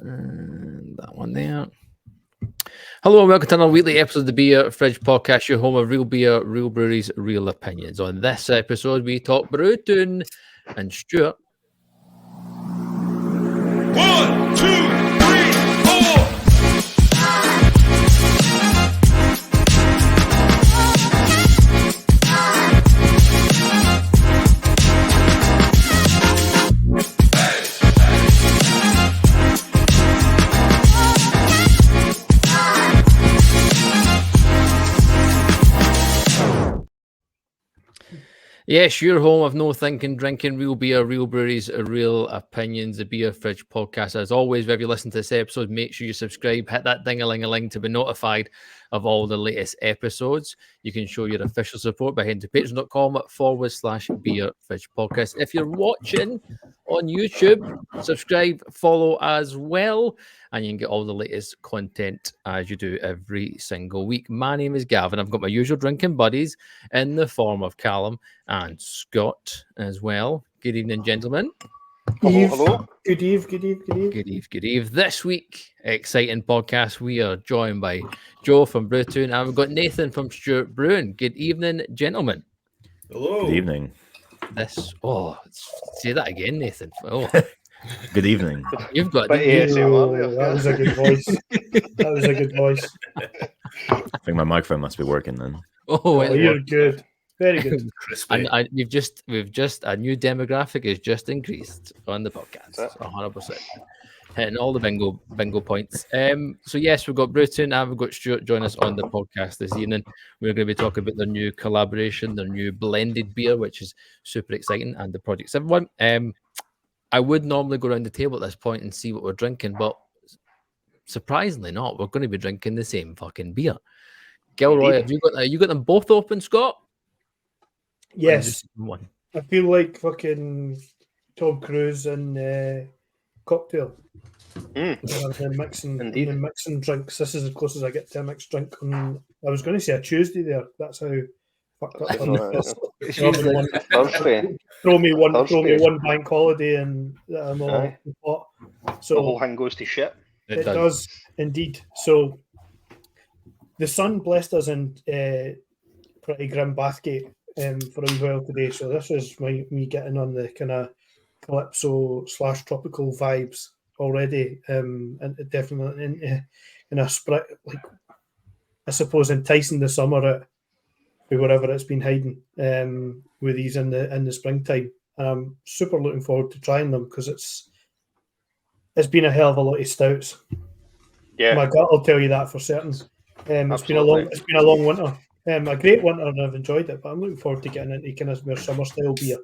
And that one there. Hello and welcome to another weekly episode of the Beer Fridge Podcast, your home of real beer, real breweries, real opinions. On this episode, we talk Brew Toon and Stewart. 1, 2, 3, 4. Yes, your home of no thinking, drinking, real beer, real breweries, real opinions, the Beer Fridge Podcast. As always, wherever you listen to this episode, make sure you subscribe, hit that ding-a-ling-a-ling to be notified of all the latest episodes. You can show your official support by heading to patreon.com/Beer Fridge Podcast. If you're watching on YouTube, subscribe, follow as well, and you can get all the latest content as you do every single week. My name is Gavin. I've got my usual drinking buddies in the form of Callum and Scott as well. Good evening, gentlemen. Hello. Good eve. This week, exciting podcast. We are joined by Joe from Brew Toon, and we've got Nathan from Stewart Brewing. Good evening, gentlemen. Hello. Good evening. Say that again, Nathan. Oh, Good evening. you've got But That was a good voice. That was a good voice. I think my microphone must be working then. Oh, you're good. Very good. And we've just a new demographic has just increased on the podcast. 100%. Hitting all the bingo points. So yes, we've got Brew Toon and we've got Stewart join us on the podcast this evening. We're going to be talking about their new collaboration, their new blended beer, which is super exciting, and the Project 7 one. I would normally go around the table at this point and see what we're drinking, but surprisingly not. We're going to be drinking the same fucking beer. Gilroy, have you got them both open, Scott? Yes. One. I feel like fucking Tom Cruise and Cocktail. Mixing drinks. This is as close as I get to a mixed drink. I was going to say a Tuesday there. That's how fucked up. Throw me one bank holiday and I'm all hot. So the whole thing goes to shit. It does indeed. So the sun blessed us in pretty grim Bathgate for a while today. So this is me getting on the kind of calypso/tropical vibes already, and definitely in a sprite, like I suppose enticing the summer at wherever it's been hiding with these in the springtime. And I'm super looking forward to trying them because it's been a hell of a lot of stouts. Yeah, my gut will tell you that for certain. It's been a long winter. A great winter, and I've enjoyed it. But I'm looking forward to getting into kind of more summer style beer.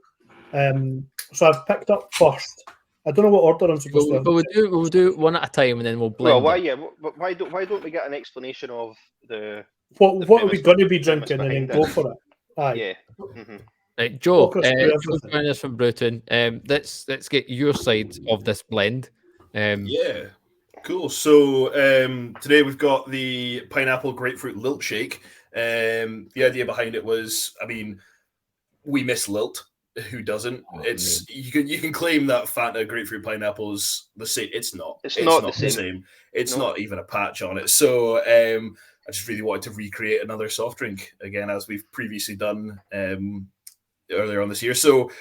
So I've picked up first. I don't know what order I'm supposed to. But we'll do one at a time, and then we'll blend. Well, why don't we get an explanation of the what are we going to be drinking, and then go for it? Aye. Yeah. Mm-hmm. Right, Joe, join us from Brew Toon. Let's get your side of this blend. Yeah, cool. So today we've got the pineapple grapefruit lilt shake. The idea behind it was, I mean, we miss lilt. Who doesn't? You can claim that Fanta grapefruit pineapple is the same. It's not. It's not the same. It's not even a patch on it. So I just really wanted to recreate another soft drink again, as we've previously done earlier on this year. So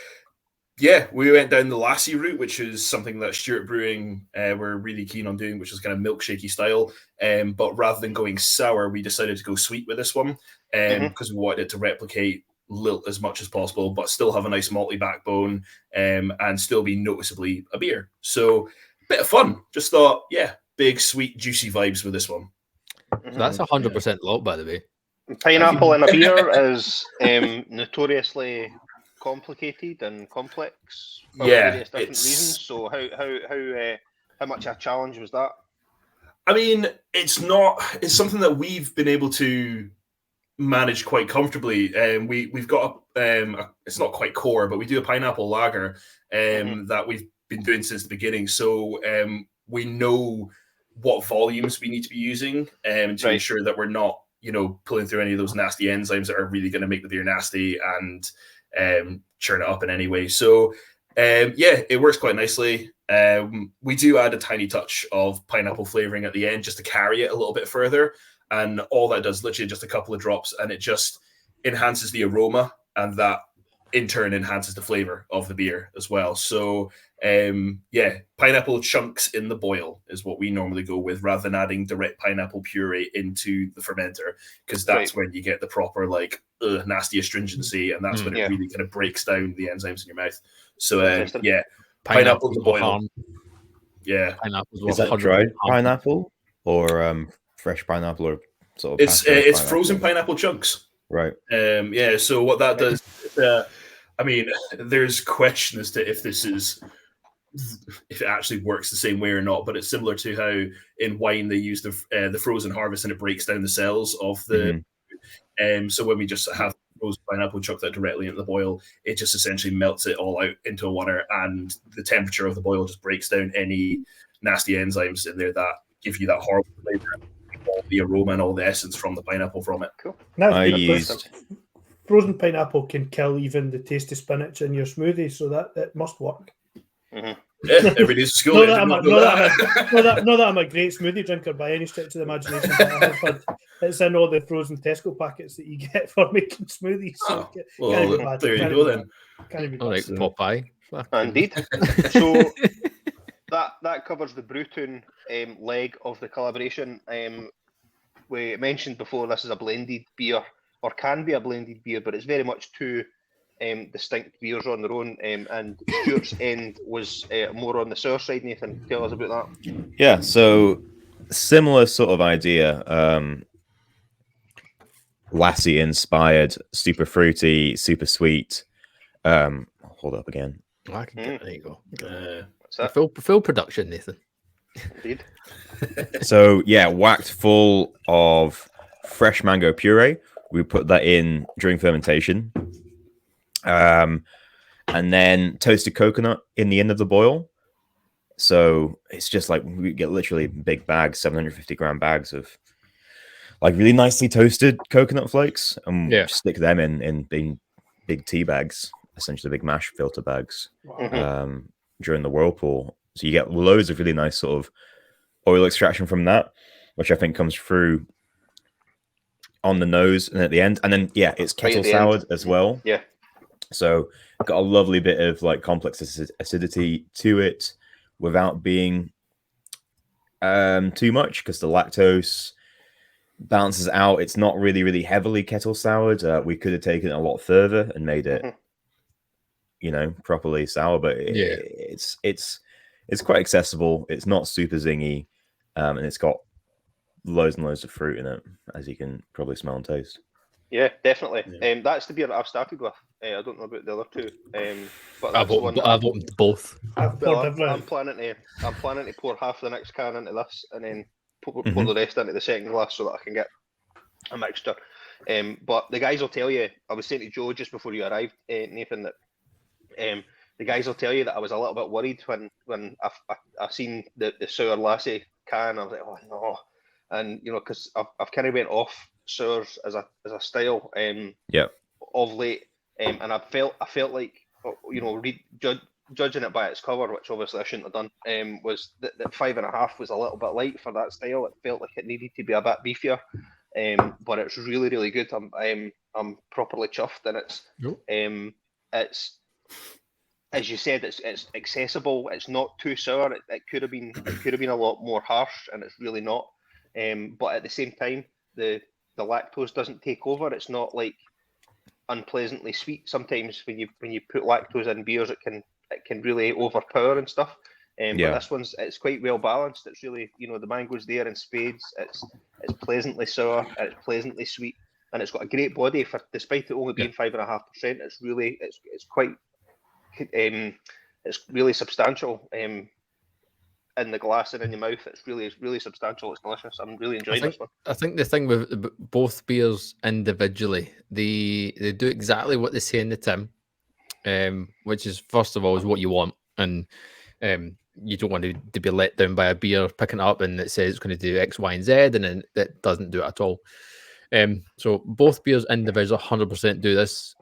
yeah, we went down the lassie route, which is something that Stewart Brewing were really keen on doing, which is kind of milkshakey style. But rather than going sour, we decided to go sweet with this one because we wanted it to replicate lilt as much as possible, but still have a nice malty backbone and still be noticeably a beer. So bit of fun. Just thought, yeah, big, sweet, juicy vibes with this one. So that's 100% lilt, by the way. Pineapple in a beer is notoriously complicated and complex for various different reasons. So how much a challenge was that? I mean, it's something that we've been able to manage quite comfortably. We've got it's not quite core, but we do a pineapple lager that we've been doing since the beginning. So we know what volumes we need to be using to ensure that we're not, pulling through any of those nasty enzymes that are really going to make the beer nasty and churn it up in any way. So it works quite nicely. We do add a tiny touch of pineapple flavoring at the end just to carry it a little bit further. And all that does, literally just a couple of drops, and it just enhances the aroma, and that in turn enhances the flavor of the beer as well. So pineapple chunks in the boil is what we normally go with, rather than adding direct pineapple puree into the fermenter, because that's when you get the proper nasty astringency, and that's when it really kind of breaks down the enzymes in your mouth. So pineapple in the boil. Yeah, is that dried pineapple or fresh pineapple, or sort of it's frozen pineapple chunks, right? So what that does, there's question as to if it actually works the same way or not, but it's similar to how in wine they use the frozen harvest, and it breaks down the cells of the so when we just have frozen pineapple, chuck that directly into the boil, it just essentially melts it all out into a water, and the temperature of the boil just breaks down any nasty enzymes in there that give you that horrible flavor, all the aroma and all the essence from the pineapple from it. Cool. Frozen pineapple can kill even the tasty spinach in your smoothie, so that it must work. Yeah, every day's school. Not that I'm a great smoothie drinker by any stretch of the imagination, but it's in all the frozen Tesco packets that you get for making smoothies. So there you go then. All right, Popeye. Indeed. So that covers the Brew Toon leg of the collaboration. We mentioned before this is a blended beer, or can be a blended beer, but it's very much two distinct beers on their own. And Stewart's end was more on the sour side. Nathan, tell us about that. Yeah, so similar sort of idea. Lassie inspired, super fruity, super sweet. Hold up again. I can get, there you go. Full production, Nathan. Indeed. So yeah, whacked full of fresh mango puree. We put that in during fermentation. And then toasted coconut in the end of the boil. So it's just like we get literally big bags, 750-gram bags of like really nicely toasted coconut flakes, and stick them in big tea bags, essentially big mash filter bags, during the whirlpool. So you get loads of really nice sort of oil extraction from that, which I think comes through on the nose and at the end. And then it's kettle soured as well. Yeah. So got a lovely bit of like complex acidity to it without being too much, because the lactose balances out. It's not really heavily kettle soured. We could have taken it a lot further and made it, properly sour, but it's quite accessible. It's not super zingy, and it's got loads and loads of fruit in it, as you can probably smell and taste. Yeah, definitely. That's the beer that I've started with. I don't know about the other two, but I've opened both. I'm planning to pour half the next can into this, and then pour the rest into the second glass, so that I can get a mixture. But the guys will tell you. I was saying to Joe just before you arrived, Nathan, that the guys will tell you that I was a little bit worried when I seen the sour lassie can. I was like, oh no, and because I've kind of went off sours as a style of late, and I felt like judging it by its cover, which obviously I shouldn't have done, was that 5.5 was a little bit light for that style. It felt like it needed to be a bit beefier, but it's really good. I'm properly chuffed, and it's as you said, it's accessible. It's not too sour. It could have been a lot more harsh, and it's really not. But at the same time, the lactose doesn't take over. It's not like unpleasantly sweet. Sometimes when you put lactose in beers, it can really overpower and stuff. But this it's quite well balanced. It's really, the mango's there in spades. It's pleasantly sour, and it's pleasantly sweet, and it's got a great body despite it only being 5.5%. It's really it's quite it's really substantial in the glass and in your mouth. It's really substantial. It's delicious. I'm really enjoying this one. I think the thing with both beers individually, they do exactly what they say in the tin, which is, first of all, is what you want, and you don't want to be let down by a beer picking it up and it says it's going to do X, Y, and Z, and then it doesn't do it at all. So both beers individually 100% do this.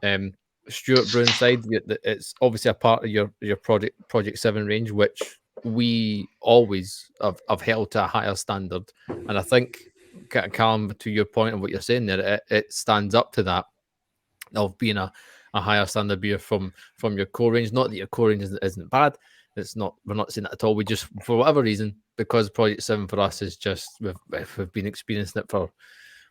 Stewart Brewing side, it's obviously a part of your Project 7 range, which we always have held to a higher standard, and I think, Callum, to your point of what you're saying there, it stands up to that of being a higher standard beer from your core range. Not that your core range isn't bad. It's not. We're not saying that at all. We just, for whatever reason, because Project 7 for us is just we've been experiencing it for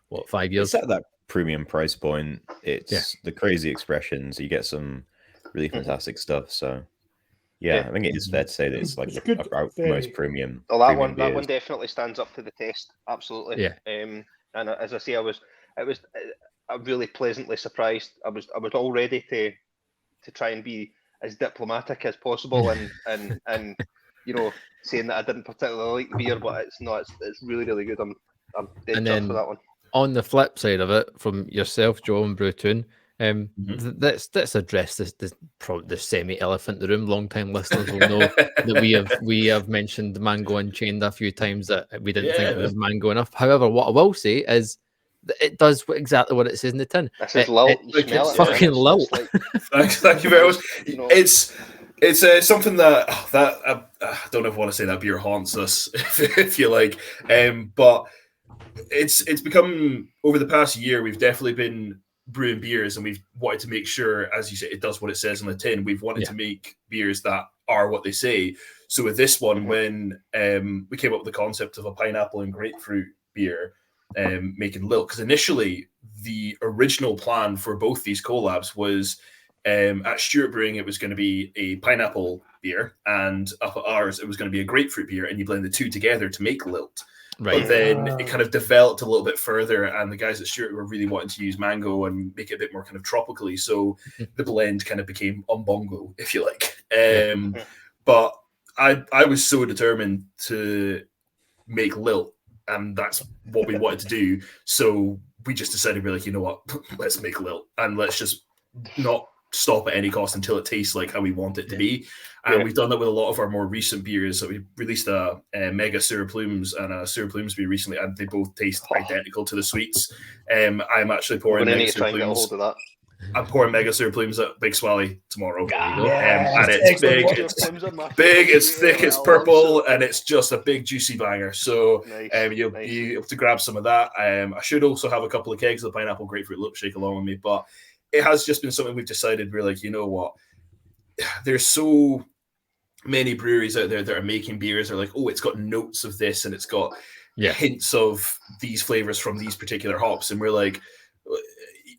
what, 5 years. It's at that premium price point. It's the crazy expressions. You get some really fantastic stuff. So yeah, I think it is fair to say that it's like our most premium. Well, that premium one beers. definitely stands up to the test. Absolutely. Yeah. And as I say, I'm really pleasantly surprised. I was all ready to try and be as diplomatic as possible and you know, saying that I didn't particularly like the beer, but it's really, really good. I'm dead chuffed for that one. On the flip side of it, from yourself, Joe, and Brew Toon, let's address the semi-elephant in the room. Long-time listeners will know that we have mentioned Mango Unchained a few times, that we didn't think it was mango enough. However, what I will say is that it does exactly what it says in the tin. This is lilt. You smell it's fucking lilt. Thank you very much. You know, it's something that I don't know if I want to say that beer haunts us, if you like, but it's become, over the past year, we've definitely been brewing beers, and we've wanted to make sure, as you say, it does what it says on the tin. We've wanted to make beers that are what they say. So with this one, when we came up with the concept of a pineapple and grapefruit beer, making lilt, because initially the original plan for both these collabs was, at Stewart Brewing it was going to be a pineapple beer, and up at ours it was going to be a grapefruit beer, and you blend the two together to make lilt. Right. But then it kind of developed a little bit further, and the guys at Stewart were really wanting to use mango and make it a bit more kind of tropically. So the blend kind of became umbongo, if you like. But I was so determined to make lilt, and that's what we wanted to do. So we just decided, we're like, you know what, let's make lilt, and let's just not stop at any cost until it tastes like how we want it to be. And we've done that with a lot of our more recent beers. So we released a Mega Sour Plumes and a Sour Plumes beer recently, and they both taste identical to the sweets. I'm actually pouring Mega Sour Plumes. I'm pouring Mega Sour Plumes at Big Swally tomorrow. And it's big, it's thick, it's purple, and it's just a big juicy banger. So you'll be able to grab some of that. I should also have a couple of kegs of the pineapple grapefruit lip shake along with me, but it has just been something we've decided. We're like, you know what? There's so many breweries out there that are making beers. They're like, oh, it's got notes of this, and it's got hints of these flavors from these particular hops. And we're like,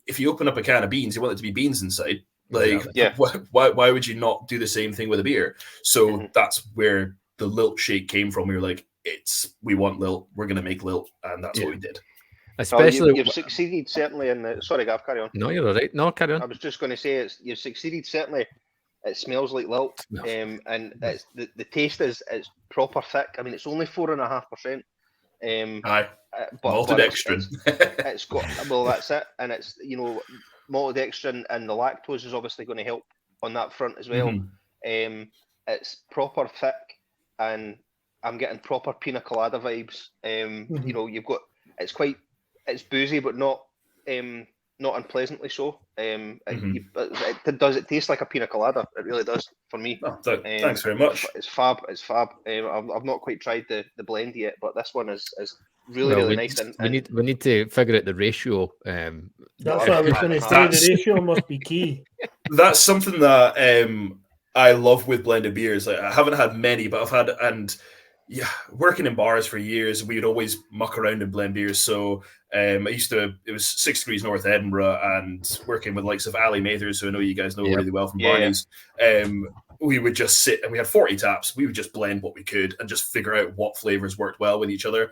if you open up a can of beans, you want it to be beans inside. Like, why would you not do the same thing with a beer? So that's where the lilt shake came from. We were like, we want lilt. We're going to make lilt. And that's what we did. Especially, you've succeeded certainly in the. Sorry, Gav, carry on. No, you're all right. No, carry on. I was just going to say you've succeeded certainly. It smells like lilt, and it's the taste is proper thick. I mean, it's only 4.5%. Maltodextrin. It's got, well, that's it, and it's, you know, maltodextrin, and the lactose is obviously going to help on that front as well. It's proper thick, and I'm getting proper pina colada vibes. You know, you've got it's boozy, but not unpleasantly so. It tastes like a pina colada. It really does for me. Thanks very much. It's fab. I've not quite tried the blend yet, but this one is really nice. We need to figure out the ratio. That's what I was going to say. The ratio must be key. That's something that I love with blended beers. I haven't had many, but I've had, and working in bars for years, we would always muck around and blend beers. So it was 6 Degrees North Edinburgh, and working with likes of Ali Mathers, who I know you guys know really well from Barney's. We would just sit, and we had 40 taps. We would just blend what we could and just figure out what flavors worked well with each other.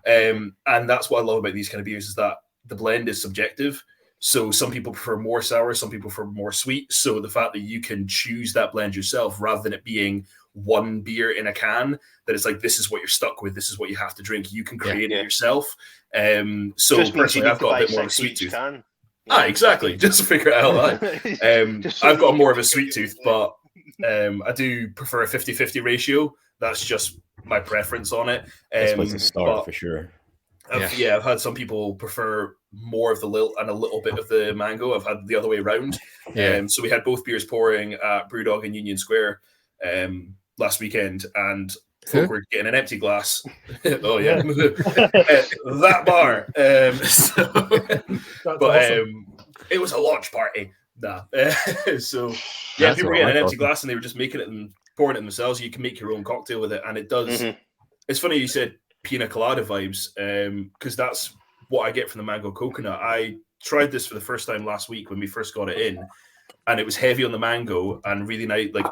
And that's what I love about these kind of beers, is that the blend is subjective. So some people prefer more sour, some people prefer more sweet. So the fact that you can choose that blend yourself, rather than it being one beer in a can, that it's like, this is what you're stuck with, this is what you have to drink, you can create it yourself. So just personally, I've got a bit more of a sweet tooth. Exactly. Just to figure it out. I've got more of a sweet tooth, but I do prefer a 50-50 ratio. That's just my preference on it. That's a start for sure. I've had some people prefer more of the lilt and a little bit of the mango. I've had the other way around. So we had both beers pouring at Brewdog in Union Square last weekend, and Who? folk were getting an empty glass. Oh Yeah. that bar. That's But awesome. it was a launch party. Nah. So yeah, That's people were what getting I an empty thought. glass and they were just making it and pouring it themselves. You can make your own cocktail with it, and it does. Mhm. It's funny you said pina colada vibes, because that's what I get from the mango coconut. I tried this for the first time last week when we first got it in, and it was heavy on the mango and really nice, like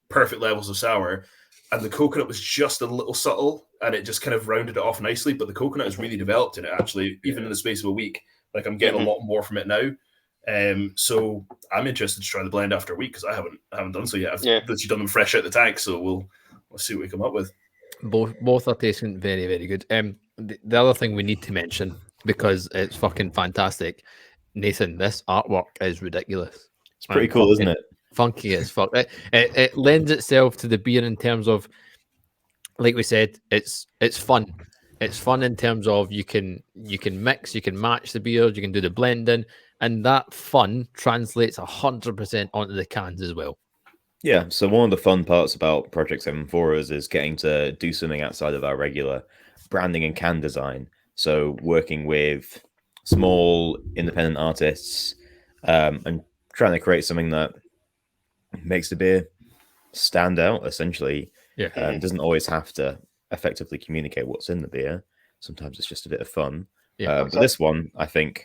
perfect levels of sour. And the coconut was just a little subtle, and it just kind of rounded it off nicely. But the coconut has really developed in it, actually, even in the space of a week. Like I'm getting a lot more from it now. So I'm interested to try the blend after a week because I haven't done so yet. I've literally done them fresh out the tank, so we'll see what we come up with. Both are tasting very, very good. The other thing we need to mention, because it's fucking fantastic, Nathan, this artwork is ridiculous. It's pretty cool, isn't it? Funky as fuck. It lends itself to the beer in terms of, like we said, it's fun. It's fun in terms of you can mix, you can match the beers, you can do the blending, and that fun translates 100% onto the cans as well. Yeah, so one of the fun parts about Project 7 for us is getting to do something outside of our regular branding and can design. So working with small independent artists and trying to create something that makes the beer stand out, essentially. Yeah. It doesn't always have to effectively communicate what's in the beer. Sometimes it's just a bit of fun. Yeah, but this one, I think,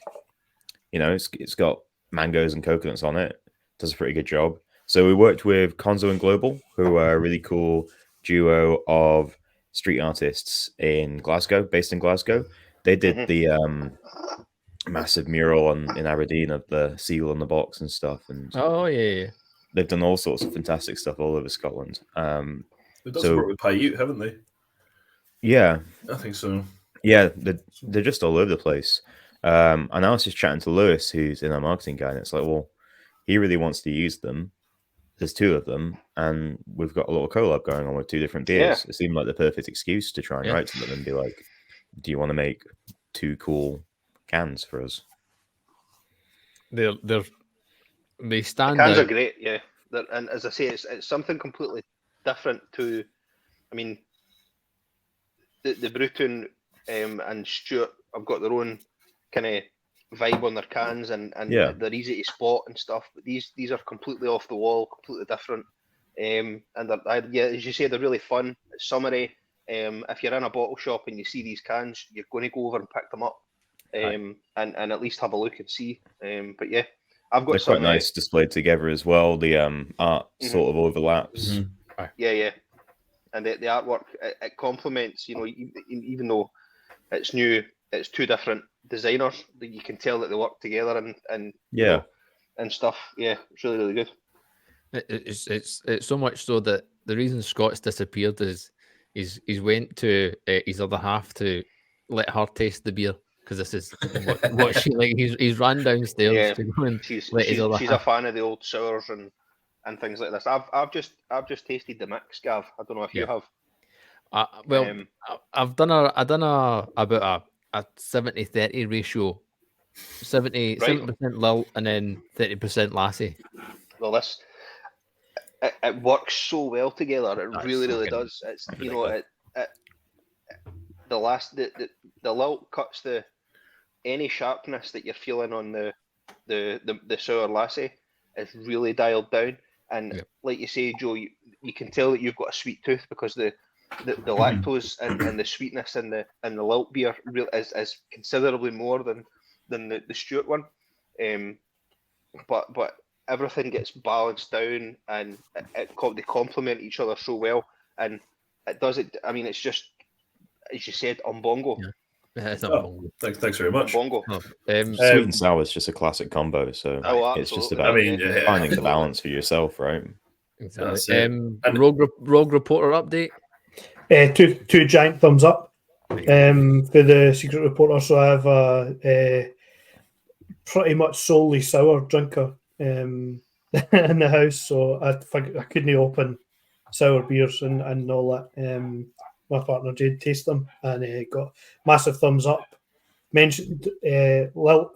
it's got mangoes and coconuts on it. Does a pretty good job. So we worked with Konzo and Global, who are a really cool duo of street artists in Glasgow, based in Glasgow. They did the massive mural in Aberdeen of the seal on the box and stuff. And yeah. they've done all sorts of fantastic stuff all over Scotland. They've done some work with Paiute, haven't they? Yeah. I think so. Yeah, they're just all over the place. And I was just chatting to Lewis, who's in our marketing guy, and it's like, well, he really wants to use them. There's two of them, and we've got a little collab going on with two different beers. It seemed like the perfect excuse to try and write to them and be like, do you want to make two cool cans for us? They stand the cans out. are great, yeah. And as I say, it's something completely different to, I mean, the Brew Toon and Stewart have got their own kind of vibe on their cans, and they're easy to spot and stuff. But these are completely off the wall, completely different. And as you say, they're really fun. It's summery. If you're in a bottle shop and you see these cans, you're going to go over and pick them up, and at least have a look and see. But yeah, I've got. They're quite nice displayed together as well. The art sort of overlaps. Yeah. And the artwork, it complements, even though it's new, it's two different designers, that you can tell that they work together and stuff. Yeah, it's really, really good. It's so much so that the reason Scott's disappeared is he's went to his other half to let her taste the beer, because this is what she like. He's ran downstairs to go and she's a fan of the old sours and things like this. I've just tasted the mix, Gav. I don't know if you have. I've done about a 70-30 ratio, 70% lilt and then 30% lassie. Well, it works so well together. It really does. It's ridiculous. The lilt cuts any sharpness that you're feeling on the sour lassie is really dialed down. And like you say, Joe, you can tell that you've got a sweet tooth, because the lactose and the sweetness in the lilt beer is considerably more than the Stewart one. But everything gets balanced down, and they complement each other so well, and it does it. I mean, it's just, as you said, on bongo. It's on bongo. Thanks very much. Bongo. Sweet and sour is just a classic combo, so it's just about finding the balance for yourself, right? Exactly. Rogue Reporter update. 2 giant thumbs up for the Secret Reporter. So I have a pretty much solely sour drinker in the house, so I couldn't open sour beers and all that. My partner did taste them and got massive thumbs up. Mentioned lilt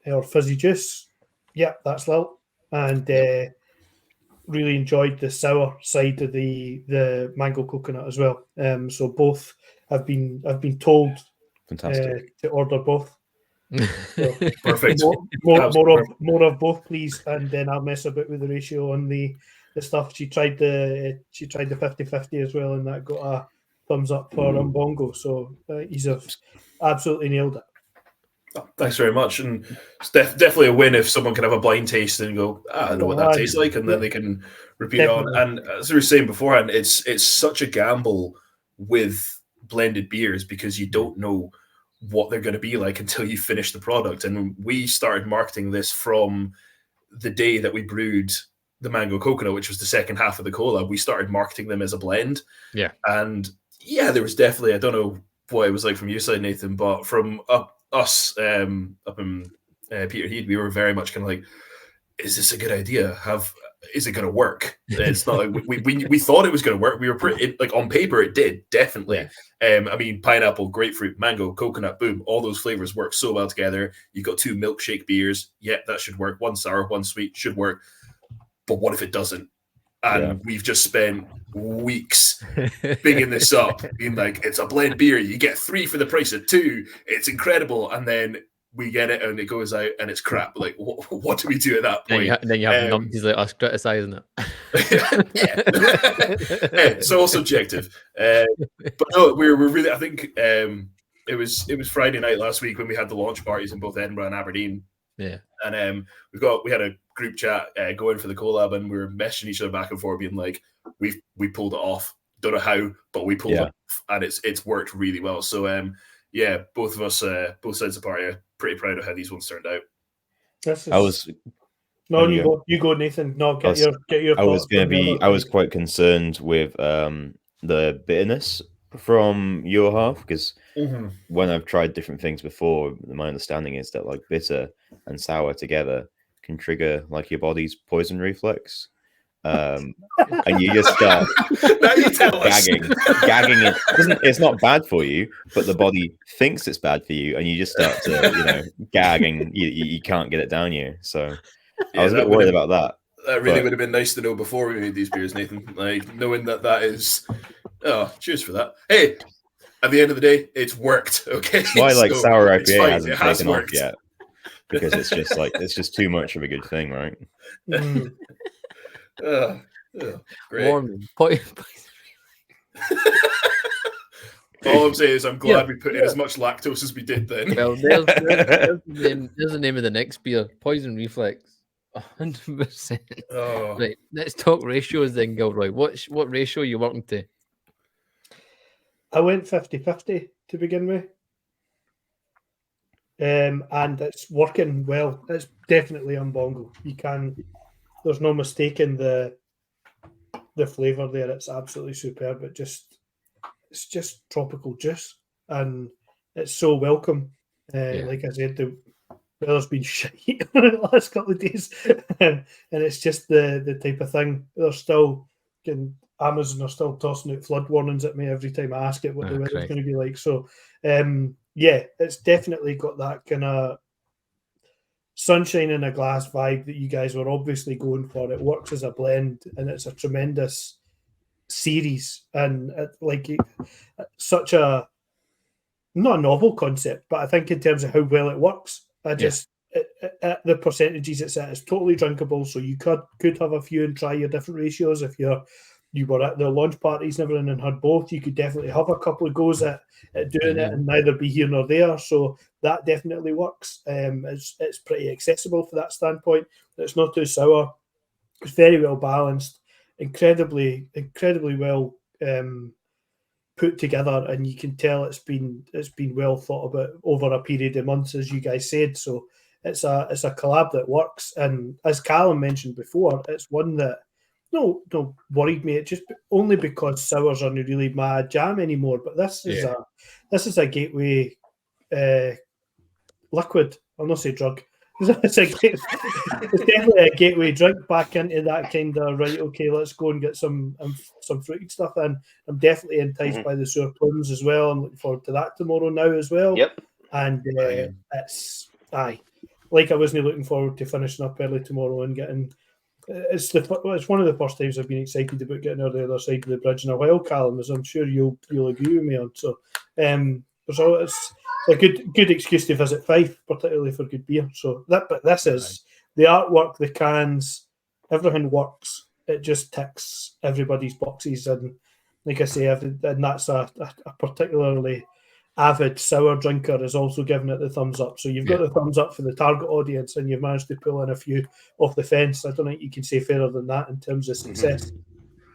or fizzy juice. Yeah, that's lilt. And really enjoyed the sour side of the mango coconut as well. So both I've been told Fantastic. to order both. So Perfect. more of both, please, and then I'll mess a bit with the ratio on the stuff. She tried the 50-50 as well, and that got a thumbs up for Umbongo. So he's absolutely nailed it. Oh, thanks very much, and it's definitely a win if someone can have a blind taste and go, I know what that tastes like, and then they can repeat Definitely. on. And as we were saying beforehand, it's such a gamble with blended beers because you don't know what they're going to be like until you finish the product. And we started marketing this from the day that we brewed the mango coconut, which was the second half of the collab. We started marketing them as a blend. Yeah. And yeah, there was definitely, I don't know what it was like from your side, Nathan, but from us up in Peterhead, we were very much kind of like, is this a good idea? Is it going to work? It's not like we thought it was going to work. We were pretty, like, on paper it did, definitely. I mean, pineapple, grapefruit, mango, coconut, boom, all those flavors work so well together. You've got 2 milkshake beers. Yeah, that should work. 1 sour, 1 sweet should work. But what if it doesn't? And we've just spent weeks bigging this up, being like, it's a blend beer. You get 3 for the price of 2. It's incredible. And then we get it and it goes out and it's crap. Like, what do we do at that point? And then you have numpties like us criticising it. It's all subjective. But no, we're really, I think it was Friday night last week when we had the launch parties in both Edinburgh and Aberdeen. Yeah. And we had a group chat going for the collab, and we were messaging each other back and forth, being like, we pulled it off. Don't know how, but we pulled it off, and it's worked really well. So both of us, both sides of the party, are pretty proud of how these ones turned out. You go, Nathan. No, get your. I was quite concerned with the bitterness from your half, because when I've tried different things before, my understanding is that like bitter and sour together can trigger like your body's poison reflex, and you just start gagging. It's not bad for you, but the body thinks it's bad for you, and you just start to gagging. You can't get it down you. So I was a bit worried about that. That really would have been nice to know before we made these beers, Nathan. Like, knowing that is. Oh, cheers for that. Hey, at the end of the day, it's worked. Okay. Why sour IPA hasn't taken worked off yet? Because it's just it's just too much of a good thing, right? Great. All I'm saying is I'm glad we put in as much lactose as we did then. Well, there's the name of the next beer, Poison Reflex. 100%. Oh. Right, let's talk ratios then, Gilroy. What ratio are you working to? I went 50-50 to begin with. And it's working well. It's definitely Umbongo. There's no mistaking the flavour there. It's absolutely superb. It's just tropical juice, and it's so welcome. Like I said, the weather's been shite over the last couple of days, and it's just the type of thing. Amazon are still tossing out flood warnings at me every time I ask it what the weather's going to be like. So, it's definitely got that kind of sunshine in a glass vibe that you guys were obviously going for. It works as a blend, and it's a tremendous series, and such a not a novel concept, but I think in terms of how well it works, at the percentages it's at, it's totally drinkable. So you could have a few and try your different ratios. If you were at the launch parties and everything and had both, you could definitely have a couple of goes at doing it and neither be here nor there. So that definitely works. It's pretty accessible for that standpoint. It's not too sour. It's very well balanced, incredibly well put together, and you can tell it's been well thought about over a period of months, as you guys said. So it's a collab that works, and as Callum mentioned before, it's one that no worried me. It just only because sours aren't really my jam anymore. But this is a gateway liquid. I'll not say drug. It's definitely a gateway drink back into that kind of right. Okay, let's go and get some fruited stuff in. I'm definitely enticed by the sour plums as well. I'm looking forward to that tomorrow now as well. Yep. And it's like I wasn't looking forward to finishing up early tomorrow and getting it's one of the first times I've been excited about getting on the other side of the bridge in a while, Callum, as I'm sure you'll agree with me on. So, it's a good excuse to visit Fife, particularly for good beer. So but this is the artwork, the cans, everything works. It just ticks everybody's boxes, and like I say, and that's a particularly avid sour drinker is also giving it the thumbs up. So you've got the thumbs up for the target audience, and you've managed to pull in a few off the fence. I don't think you can say fairer than that in terms of success.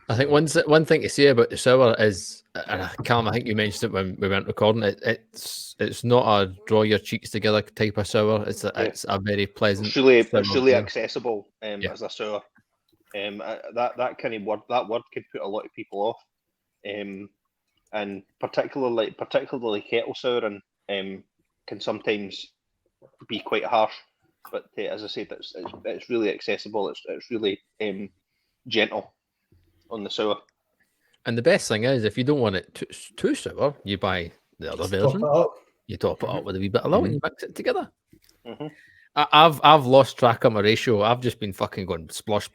I think one thing to say about the sour is, and Callum, I think you mentioned it when we weren't recording it. It's not a draw your cheeks together type of sour. It's a very pleasant. It's really accessible as a sour. That kind of word could put a lot of people off. And particularly kettle souring can sometimes be quite harsh. But as I said, it's really accessible. It's really gentle on the sour. And the best thing is, if you don't want it too sour, you buy the other version. You top it up with a wee bit of lime and you mix it together. I've lost track of my ratio. I've just been fucking going splosh.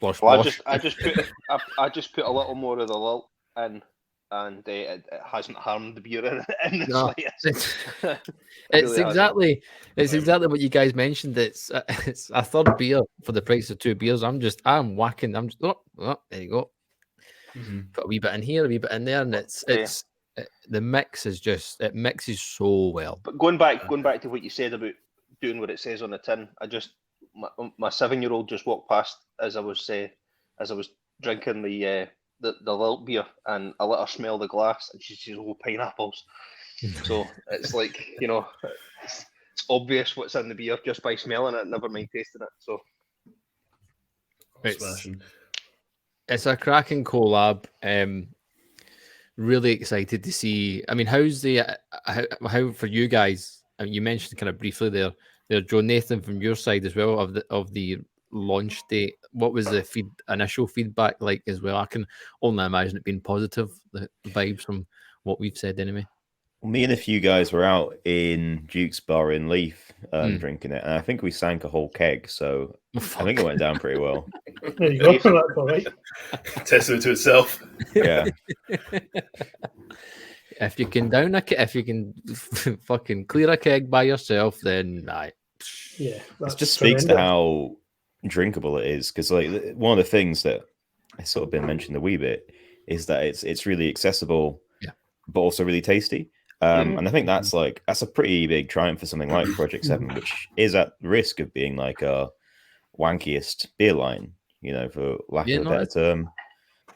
I just put a little more of the lilt in. And it hasn't harmed the beer in the slightest. It's exactly what you guys mentioned. It's a third beer for the price of two beers. I'm whacking. There you go. Put a wee bit in here, a wee bit in there, and the mix is just, it mixes so well. But going back to what you said about doing what it says on the tin, my 7-year-old just walked past as I was drinking the lilt beer, and I let her smell the glass, and she says, "Oh, pineapples." So it's like, it's obvious what's in the beer just by smelling it, never mind tasting it. So it's a cracking collab. Really excited to see. I mean, how's how for you guys? I mean, you mentioned kind of briefly there, Joe, Nathan, from your side as well of the launch date. What was the initial feedback like as well? I can only imagine it being positive, the vibes from what we've said anyway. Well, me and a few guys were out in Duke's Bar in Leith drinking it, and I think we sank a whole keg, so I think it went down pretty well. There you go. That's all right. Testament to itself. Yeah. If you can fucking clear a keg by yourself, then right. Yeah, it just speaks to how drinkable it is, because like one of the things that has sort of been mentioned a wee bit is that it's really accessible, but also really tasty. And I think that's a pretty big triumph for something like Project 7, which is at risk of being like a wankiest beer line, for lack of a better term.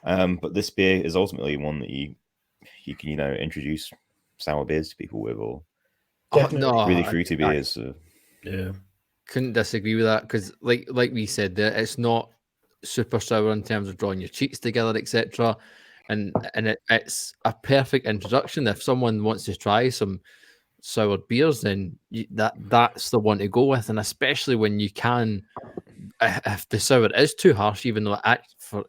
But this beer is ultimately one that you can introduce sour beers to people with, or really fruity beers. Couldn't disagree with that, because like we said there, it's not super sour in terms of drawing your cheeks together, etc. And it's a perfect introduction. If someone wants to try some sour beers, then that's the one to go with. And especially when you can, if the sour is too harsh, even though for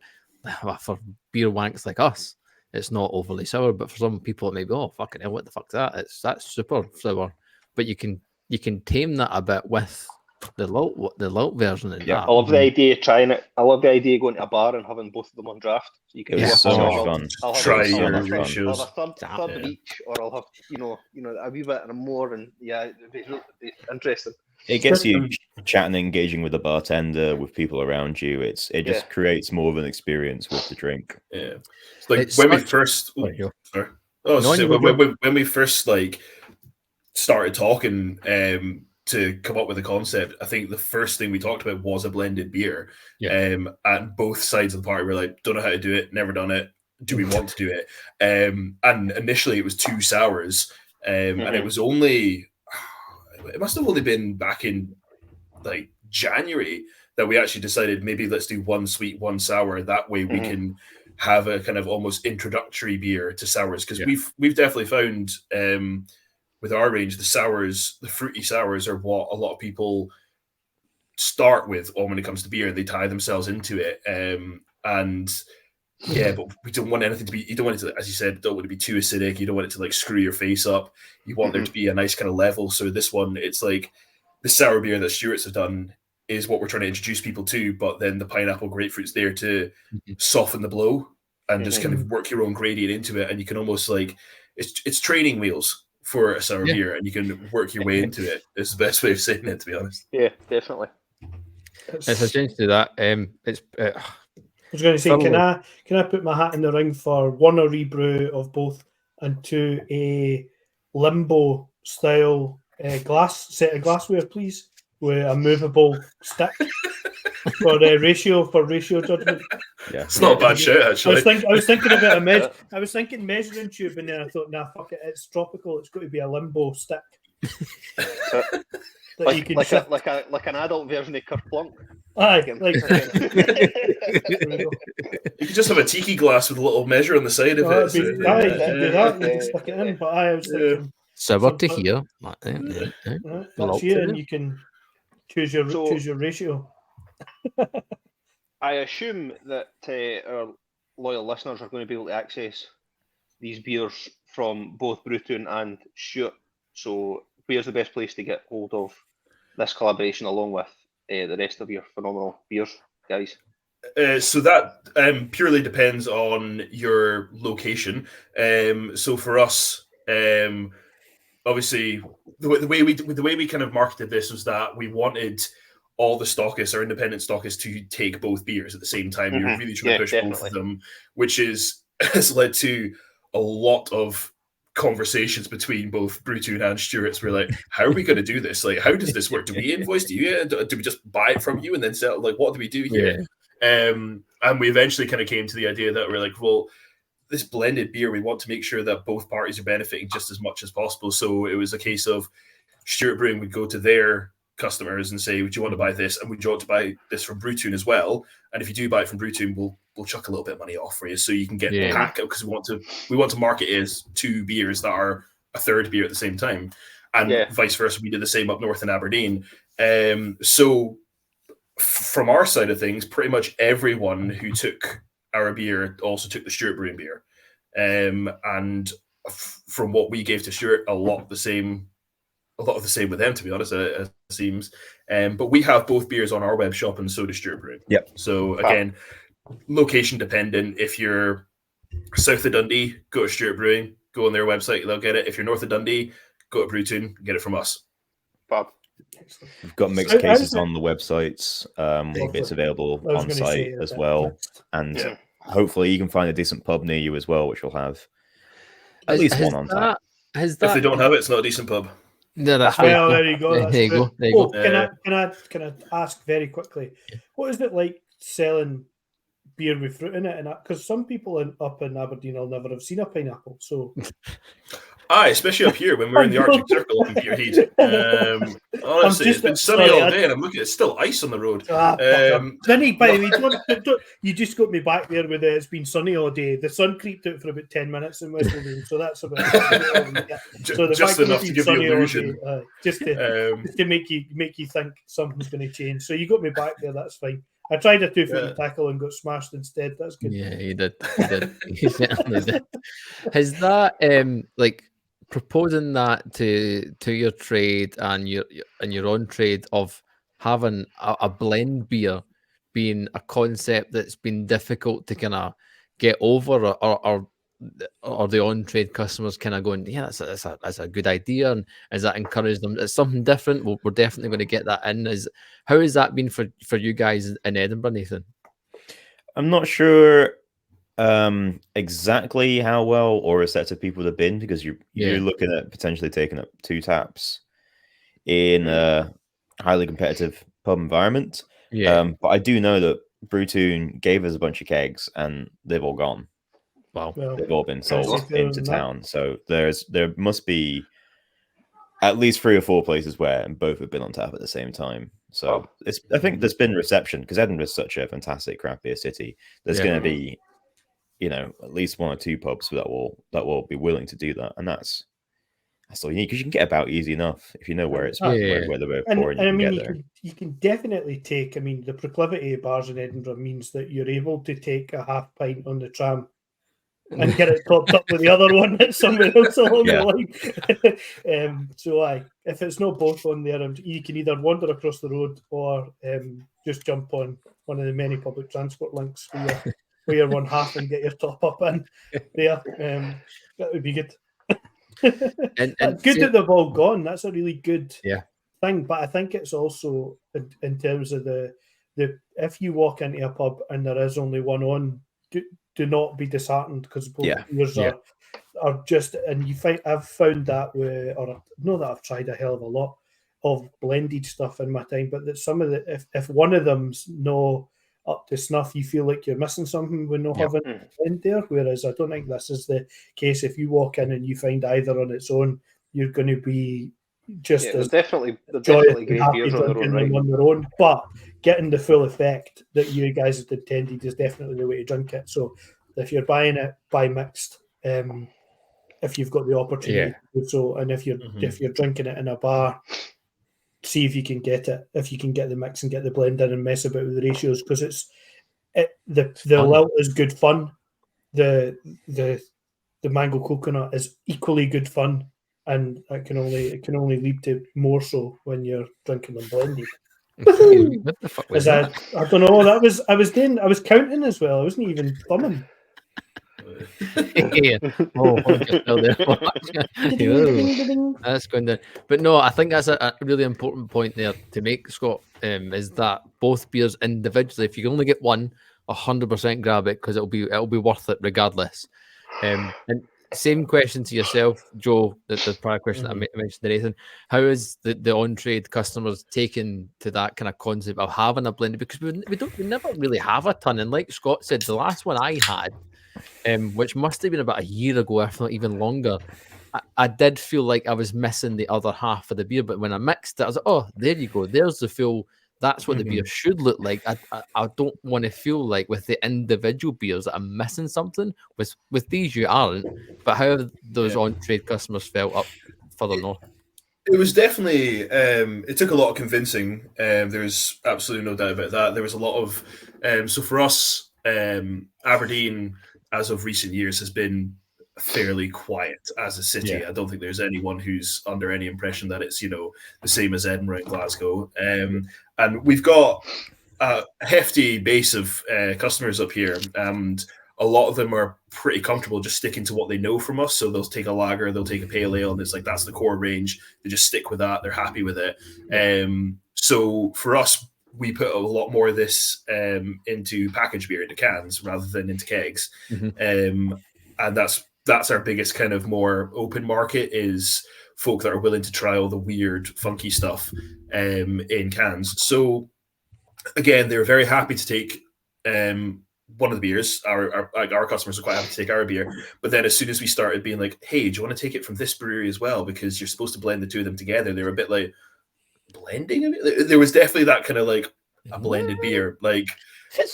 beer wanks like us, it's not overly sour. But for some people, it may be, oh fucking hell, what the fuck's that? That's super sour. But you can tame that a bit with the lilt version. I love the idea of trying it. I love the idea of going to a bar and having both of them on draft. So you can so much fun. I'll try have your a ratios. third of each, or I'll have a wee bit and more, and it'd be interesting. It gets you chatting, engaging with the bartender, with people around you. It just creates more of an experience with the drink. Yeah, it's like when we first. When we first started talking to come up with the concept, I think the first thing we talked about was a blended beer. And both sides of the party were like, don't know how to do it, never done it. Do we want to do it? And initially it was 2 sours. And it was only, it must have only been back in January that we actually decided maybe let's do 1 sweet, 1 sour. That way we can have a kind of almost introductory beer to sours. Because we've definitely found with our range, the fruity sours are what a lot of people start with when it comes to beer, and they tie themselves into it. But we don't want anything to be, you don't want it to, as you said, don't want it to be too acidic. You don't want it to screw your face up. You want there to be a nice kind of level. So this one, it's like the sour beer that Stewart's have done is what we're trying to introduce people to, but then the pineapple grapefruit's there to soften the blow and just kind of work your own gradient into it, and you can almost like it's training wheels for a sour beer, and you can work your way into it. It's the best way of saying it, to be honest. Yeah, definitely. It's a change to that. It's I was going to say, can I put my hat in the ring for 1, a rebrew of both, and 2, a limbo style set of glassware, please, with a movable stick for ratio judgment. Yeah, it's not a bad shit, actually. I was thinking about I was thinking measuring tube, and then I thought, nah, fuck it, it's tropical. It's got to be a limbo stick. like an adult version of Kerplunk. Aye, like you could just have a tiki glass with a little measure on the side of it. You could do that. You could stick it in. But I was thinking, sour to here. That's here, and you can choose your ratio. I assume that our loyal listeners are going to be able to access these beers from both Brew Toon and Stewart. So where's the best place to get hold of this collaboration along with the rest of your phenomenal beers, guys? So that purely depends on your location. So for us, obviously, the way we kind of marketed this was that we wanted all the stockists, our independent stockists, to take both beers at the same time. We were really trying to push both of them, which has led to a lot of conversations between both Brew Toon and Stewart's. We're like, how are we going to do this? Like, how does this work? Do we invoice you? Do we just buy it from you and then sell? Like, what do we do here? And we eventually kind of came to the idea that we're like, well, this blended beer, we want to make sure that both parties are benefiting just as much as possible. So it was a case of Stewart Brewing would go to their customers and say, would you want to buy this? And would you want to buy this from Brew Toon as well? And if you do buy it from Brew Toon, we'll chuck a little bit of money off for you so you can get the pack, because we want to market it as 2 beers that are a third beer at the same time. And vice versa, we did the same up north in Aberdeen. So from our side of things, pretty much everyone who took our beer also took the Stewart Brewing beer. And from what we gave to Stewart, a lot of the same with them, to be honest, it seems. But we have both beers on our web shop, and so does Stewart Brewing. Yep. So again, location dependent. If you're south of Dundee, go to Stewart Brewing, go on their website, they'll get it. If you're north of Dundee, go to Brew Toon, get it from us. Fab. We've got mixed cases on the websites. It's available on site as well. And hopefully you can find a decent pub near you as well, which will have at least one on tap. If they don't have it, it's not a decent pub. No, that's well, there you go. There you go. Can I ask very quickly, what is it like selling beer with fruit in it? And because some people up in Aberdeen will never have seen a pineapple. So, especially up here when we're in the Arctic Circle up in pure heat. Honestly, it's been sunny all day, and I'm looking. It's still ice on the road. Vinny, by the way, you just got me back there with it's been sunny all day. The sun creeped out for about 10 minutes in Westfield, so that's about so the just enough to give you illusion, just to make you think something's going to change. So you got me back there. That's fine. I tried a 2-foot tackle and got smashed instead. That's good. Yeah, he did. He certainly did. Has that like proposing that to your trade and your own trade of having a blend beer being a concept that's been difficult to kind of get over, or the on-trade customers kind of going, yeah, that's a good idea, and has that encouraged them? It's something different. We're definitely going to get that in. How has that been for you guys in Edinburgh, Nathan? I'm not sure exactly how well or receptive people have been, because you're looking at potentially taking up 2 taps in a highly competitive pub environment. But I do know that Brew Toon gave us a bunch of kegs and they've all gone. Wow. They've all been sold into town. So there must be at least 3 or 4 places where both have been on tap at the same time. So I think there's been reception, because Edinburgh is such a fantastic craft beer city. There's going to be, at least 1 or 2 pubs that will be willing to do that, and that's all you need, because you can get about easy enough if you know where it's where the pouring. And I mean, you can definitely take. I mean, the proclivity of bars in Edinburgh means that you're able to take a half pint on the tram and get it topped up with the other one that's somewhere else along Yeah. the line. If it's not both on there, you can either wander across the road or just jump on one of the many public transport links where you're one half and get your top up in there. That would be good. And Good that they've all gone. That's a really good Yeah. thing. But I think it's also in terms of the if you walk into a pub and there is only one on, do not be disheartened, because both beers are just, and you find I've found that way, or know that I've tried a hell of a lot of blended stuff in my time, but that some of the if one of them's no up to snuff, you feel like you're missing something with not having a blend there. Whereas I don't think this is the case. If you walk in and you find either on its own, you're going to be just as definitely joyous great and happy beers on their drinking own, right? them on their own. But getting the full effect that you guys had intended is definitely the way to drink it. So if you're buying it, buy mixed. If you've got the opportunity to do so, and if you're drinking it in a bar, see if you can get it. If you can get the mix and get the blend in and mess about with the ratios, because the lilt is good fun. The mango coconut is equally good fun, and it can only lead to more so when you're drinking them blended. What the fuck was that? I don't know. I was counting as well. I wasn't even thumbing. That's going down. But no, I think that's a really important point there to make, Scott, is that both beers individually, if you can only get one, 100% grab it, because it'll be worth it regardless. And same question to yourself, Joe, the prior question that I mentioned to Nathan. How is the on-trade customers taken to that kind of concept of having a blend? Because we never really have a ton. And like Scott said, the last one I had, which must have been about a year ago, if not even longer, I did feel like I was missing the other half of the beer. But when I mixed it, I was like, oh, there you go. There's the full. That's what the beer should look like. I don't want to feel like with the individual beers that I'm missing something. With these, you aren't. But how have those on-trade customers felt up further north? It was definitely, it took a lot of convincing. There's absolutely no doubt about that. There was a lot of, so for us, Aberdeen, as of recent years, has been fairly quiet as a city. I don't think there's anyone who's under any impression that it's, the same as Edinburgh and Glasgow. And we've got a hefty base of customers up here, and a lot of them are pretty comfortable just sticking to what they know from us. So they'll take a lager, they'll take a pale ale, and it's like, that's the core range. They just stick with that. They're happy with it. So for us, we put a lot more of this into packaged beer, into cans, rather than into kegs. And that's our biggest kind of more open market, is folk that are willing to try all the weird, funky stuff in cans. So again, they're very happy to take one of the beers. Our customers are quite happy to take our beer. But then as soon as we started being like, hey, do you want to take it from this brewery as well? Because you're supposed to blend the two of them together. They were a bit like, blending? There was definitely that kind of like a blended beer. Like,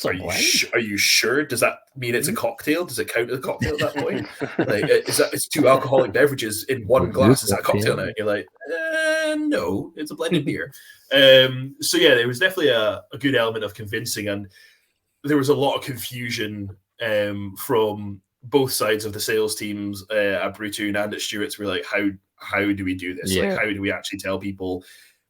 are you sure? Does that mean it's a cocktail? Does it count as a cocktail at that point? Like, it's two alcoholic beverages in one glass? Is that a cocktail now? You're like, no, it's a blended beer. So yeah, there was definitely a good element of convincing, and there was a lot of confusion from both sides of the sales teams at Brew Toon and at Stewart's. We're like, how do we do this? Like, how do we actually tell people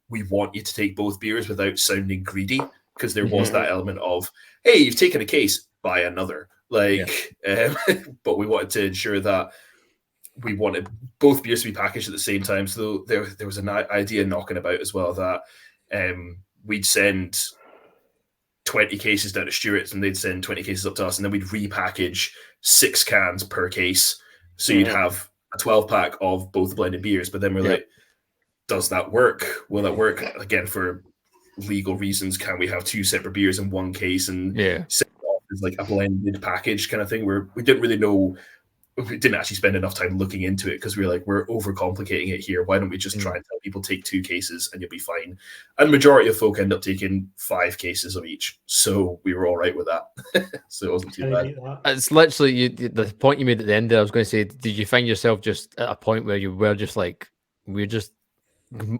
we want you to take both beers without sounding greedy? Because there was that element of, hey, you've taken a case, buy another. Like, but we wanted to ensure that we wanted both beers to be packaged at the same time. So there was an idea knocking about as well that we'd send 20 cases down to Stewart's and they'd send 20 cases up to us, and then we'd repackage 6 cans per case. So you'd have a 12-pack of both blended beers. But then we're like, does that work? Will that work? Again, for legal reasons, can we have 2 separate beers in one case and set it off as like a blended package kind of thing? Where we didn't really know, we didn't actually spend enough time looking into it, because we were like, we're overcomplicating it here. Why don't we just try and tell people take 2 cases and you'll be fine? And majority of folk end up taking 5 cases of each, so we were all right with that. So it wasn't too bad. It's literally the point you made at the end there. I was going to say, did you find yourself just at a point where you were just like, we're just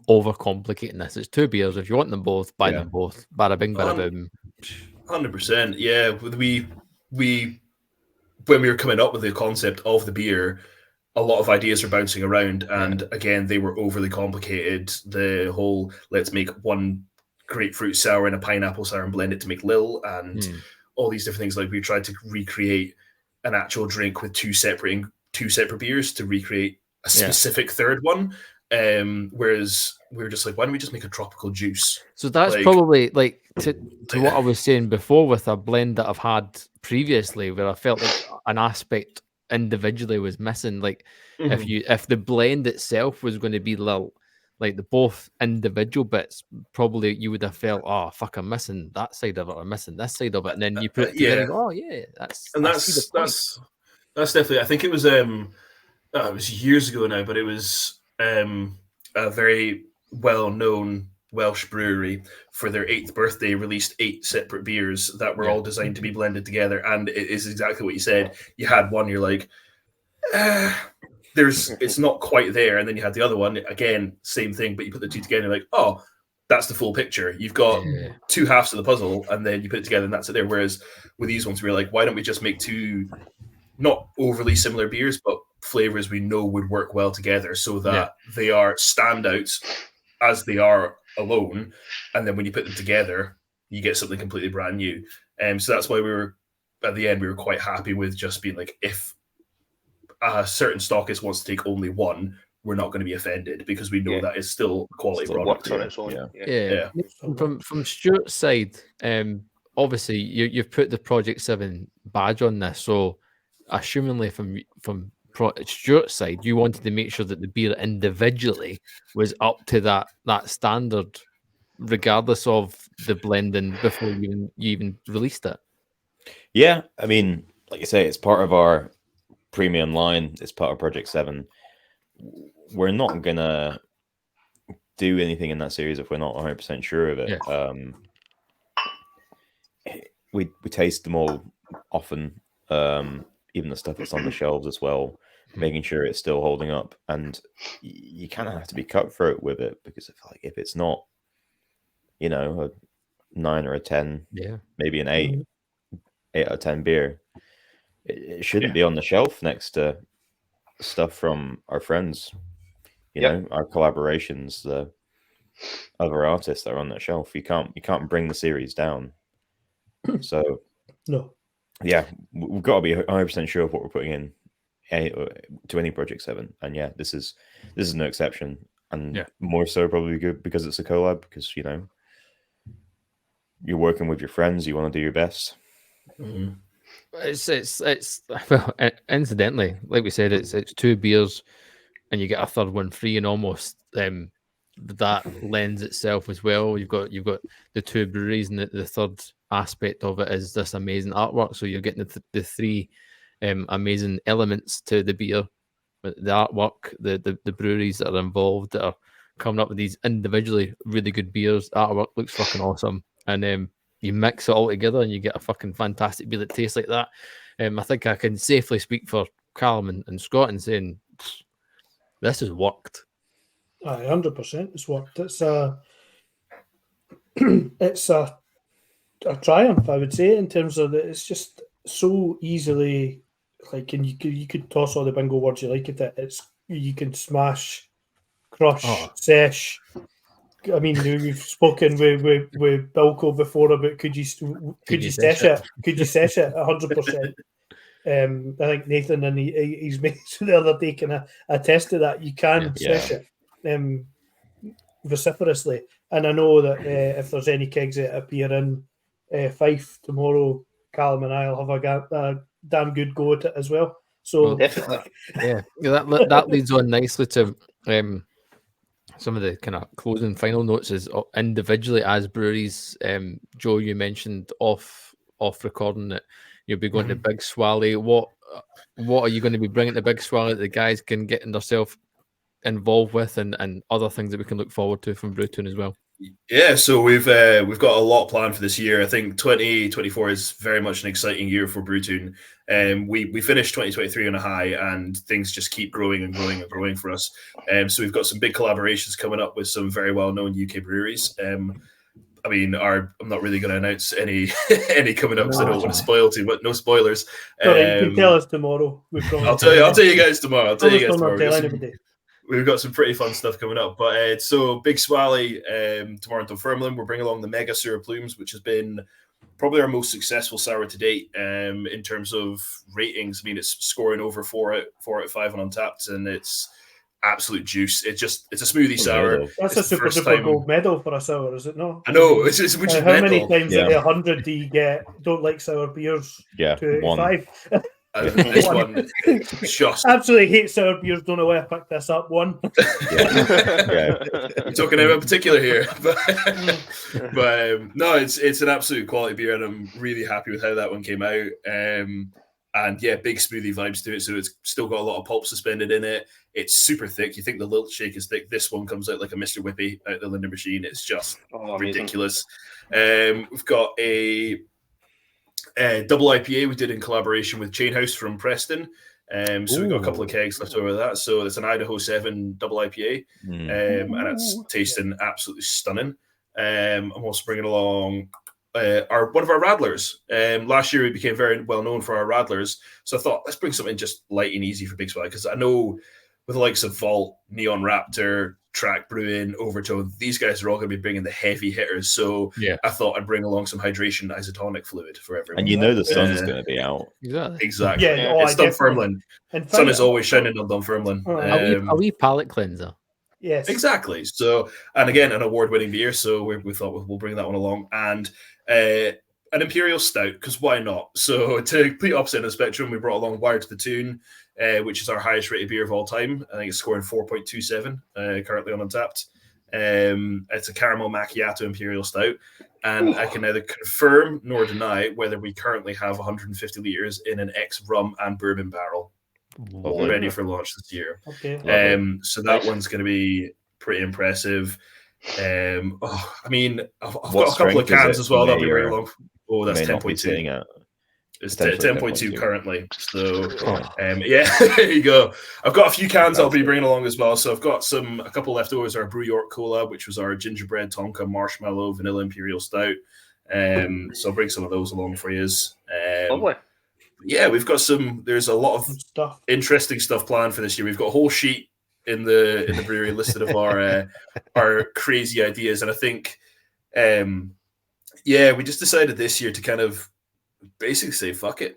overcomplicating this? It's 2 beers. If you want them both, buy them both. Bada bing, bada boom. 100%. Yeah, we when we were coming up with the concept of the beer, a lot of ideas are bouncing around, and again, they were overly complicated. The whole let's make one grapefruit sour and a pineapple sour and blend it to make Lil, and all these different things. Like we tried to recreate an actual drink with two separate beers to recreate a specific third one. Whereas we were just like, why don't we just make a tropical juice? So that's probably like to what I was saying before with a blend that I've had previously, where I felt like an aspect individually was missing. Like if the blend itself was going to be Lil, like the both individual bits, probably you would have felt, oh fuck, I'm missing that side of it, I'm missing this side of it, and then you put it together and go, oh yeah, that's definitely. I think it was years ago now, but it was a very well-known Welsh brewery for their 8th birthday released 8 separate beers that were all designed to be blended together, and it is exactly what you said. You had one, you're like, it's not quite there, and then you had the other one, again, same thing, but you put the two together, and you're like, oh, that's the full picture. You've got two halves of the puzzle, and then you put it together, and that's it there. Whereas with these ones, we're like, why don't we just make two not overly similar beers, but flavors we know would work well together, so that they are standouts as they are alone, and then when you put them together, you get something completely brand new. So that's why we were at the end, we were quite happy with just being like, if a certain stockist wants to take only one, we're not going to be offended, because we know that is still a quality product. On its own. From Stewart's side, obviously you've put the Project 7 badge on this, so assumingly from Stewart's side, you wanted to make sure that the beer individually was up to that standard, regardless of the blending before you even released it. Yeah, I mean, like you say, it's part of our premium line. It's part of Project 7. We're not gonna do anything in that series if we're not 100% sure of it. We taste them all often, even the stuff that's on the shelves as well, making sure it's still holding up. And you kind of have to be cutthroat with it, because if it's not, a 9 or a 10, maybe an 8 out of 10 beer, it shouldn't be on the shelf next to stuff from our friends, our collaborations, the other artists that are on that shelf. You can't bring the series down. So no, we've got to be 100% sure of what we're putting in to any Project 7, and this is no exception, and more so probably good because it's a collab, because you're working with your friends, you want to do your best. It's well, incidentally, like we said, it's 2 beers and you get a third one free, and almost that lends itself as well. You've got the 2 breweries, and the third aspect of it is this amazing artwork. So you're getting the 3 amazing elements to the beer, the artwork, the breweries that are involved that are coming up with these individually really good beers. Artwork looks fucking awesome, and you mix it all together and you get a fucking fantastic beer that tastes like that. I think I can safely speak for Callum and Scott in saying this has worked. 100% it's worked. It's a triumph, I would say, in terms of it's just so easily, like, and you could toss all the bingo words you like at it. You can smash, crush, sesh. I mean, we've spoken with Bilko before about could you sesh it? Could you sesh it 100%? I think Nathan and his mates the other day kind of attested that you can sesh it vociferously. And I know that if there's any kegs that appear in Fife tomorrow, Callum and I'll have a damn good go at it as well. So definitely, that leads on nicely to some of the kind of closing final notes is individually as breweries. Joe, you mentioned off recording that you'll be going to Big Swally. What are you going to be bringing to Big Swally that the guys can get themselves involved with, and other things that we can look forward to from Brew Toon as well? Yeah, so we've got a lot planned for this year. I think 2024 is very much an exciting year for Brew Toon. We finished 2023 on a high, and things just keep growing and growing and growing for us. So we've got some big collaborations coming up with some very well-known UK breweries. I mean, I'm not really going to announce any coming up because I don't want to spoil too much. No spoilers. Sorry, you can tell us tomorrow. I'll tell you guys tomorrow. Anybody. We've got some pretty fun stuff coming up. But so Big Swally tomorrow in Dunfermline, we're bringing along the Mega Sewer Plumes, which has been probably our most successful sour to date in terms of ratings. I mean, it's scoring over 4 out of 5 on Untapped, and it's absolute juice. It's a smoothie sour. That's a super duper gold medal for a sour, is it not? I know, which is how mental. Many times out of 100 do you get don't like sour beers? Yeah, 285. This one just absolutely hate sour beers. Don't know why I picked this up. 1. Yeah. I'm talking about in particular here, but no, it's an absolute quality beer, and I'm really happy with how that one came out. And yeah, big smoothie vibes to it. So it's still got a lot of pulp suspended in it. It's super thick. You think the Lilt Shake is thick. This one comes out like a Mr. Whippy out the Linder machine. It's just ridiculous. We've got a double IPA we did in collaboration with Chain House from Preston. So we've got a couple of kegs left over that. So it's an Idaho 7 double IPA. And it's tasting absolutely stunning. I'm also bringing along one of our Radlers. Last year we became very well known for our Radlers, so I thought let's bring something just light and easy for Big Swally, because I know with the likes of Vault, Neon Raptor, Track Brewing, Overtone, these guys are all going to be bringing the heavy hitters. So I thought I'd bring along some hydration isotonic fluid for everyone. And the sun's going to be out. Exactly. Yeah, it's Dunfermline. Sun is always shining on Dunfermline. Are we palate cleanser? Yes, exactly. So, and again, an award-winning beer. So we thought we'll bring that one along, and an Imperial Stout, because why not? So to complete opposite end of the spectrum, we brought along Wired to the Tune, which is our highest rated beer of all time. I think it's scoring 4.27 currently on Untapped. It's a caramel macchiato Imperial Stout, and I can neither confirm nor deny whether we currently have 150 liters in an ex-rum and bourbon barrel. Ready for launch this year. So that one's going to be pretty impressive. I mean, I've got a couple of cans as well that we bring along. Oh, that's 10.2. It's 10.2 currently. So there you go. I've got a few cans I'll be bringing along as well. So I've got a couple leftovers. Our Brew York Collab, which was our gingerbread tonka marshmallow vanilla imperial stout. So I'll bring some of those along for you. Lovely. Yeah, we've got there's a lot of interesting stuff planned for this year. We've got a whole sheet in the brewery listed of our crazy ideas. And I think, we just decided this year to kind of basically say, fuck it.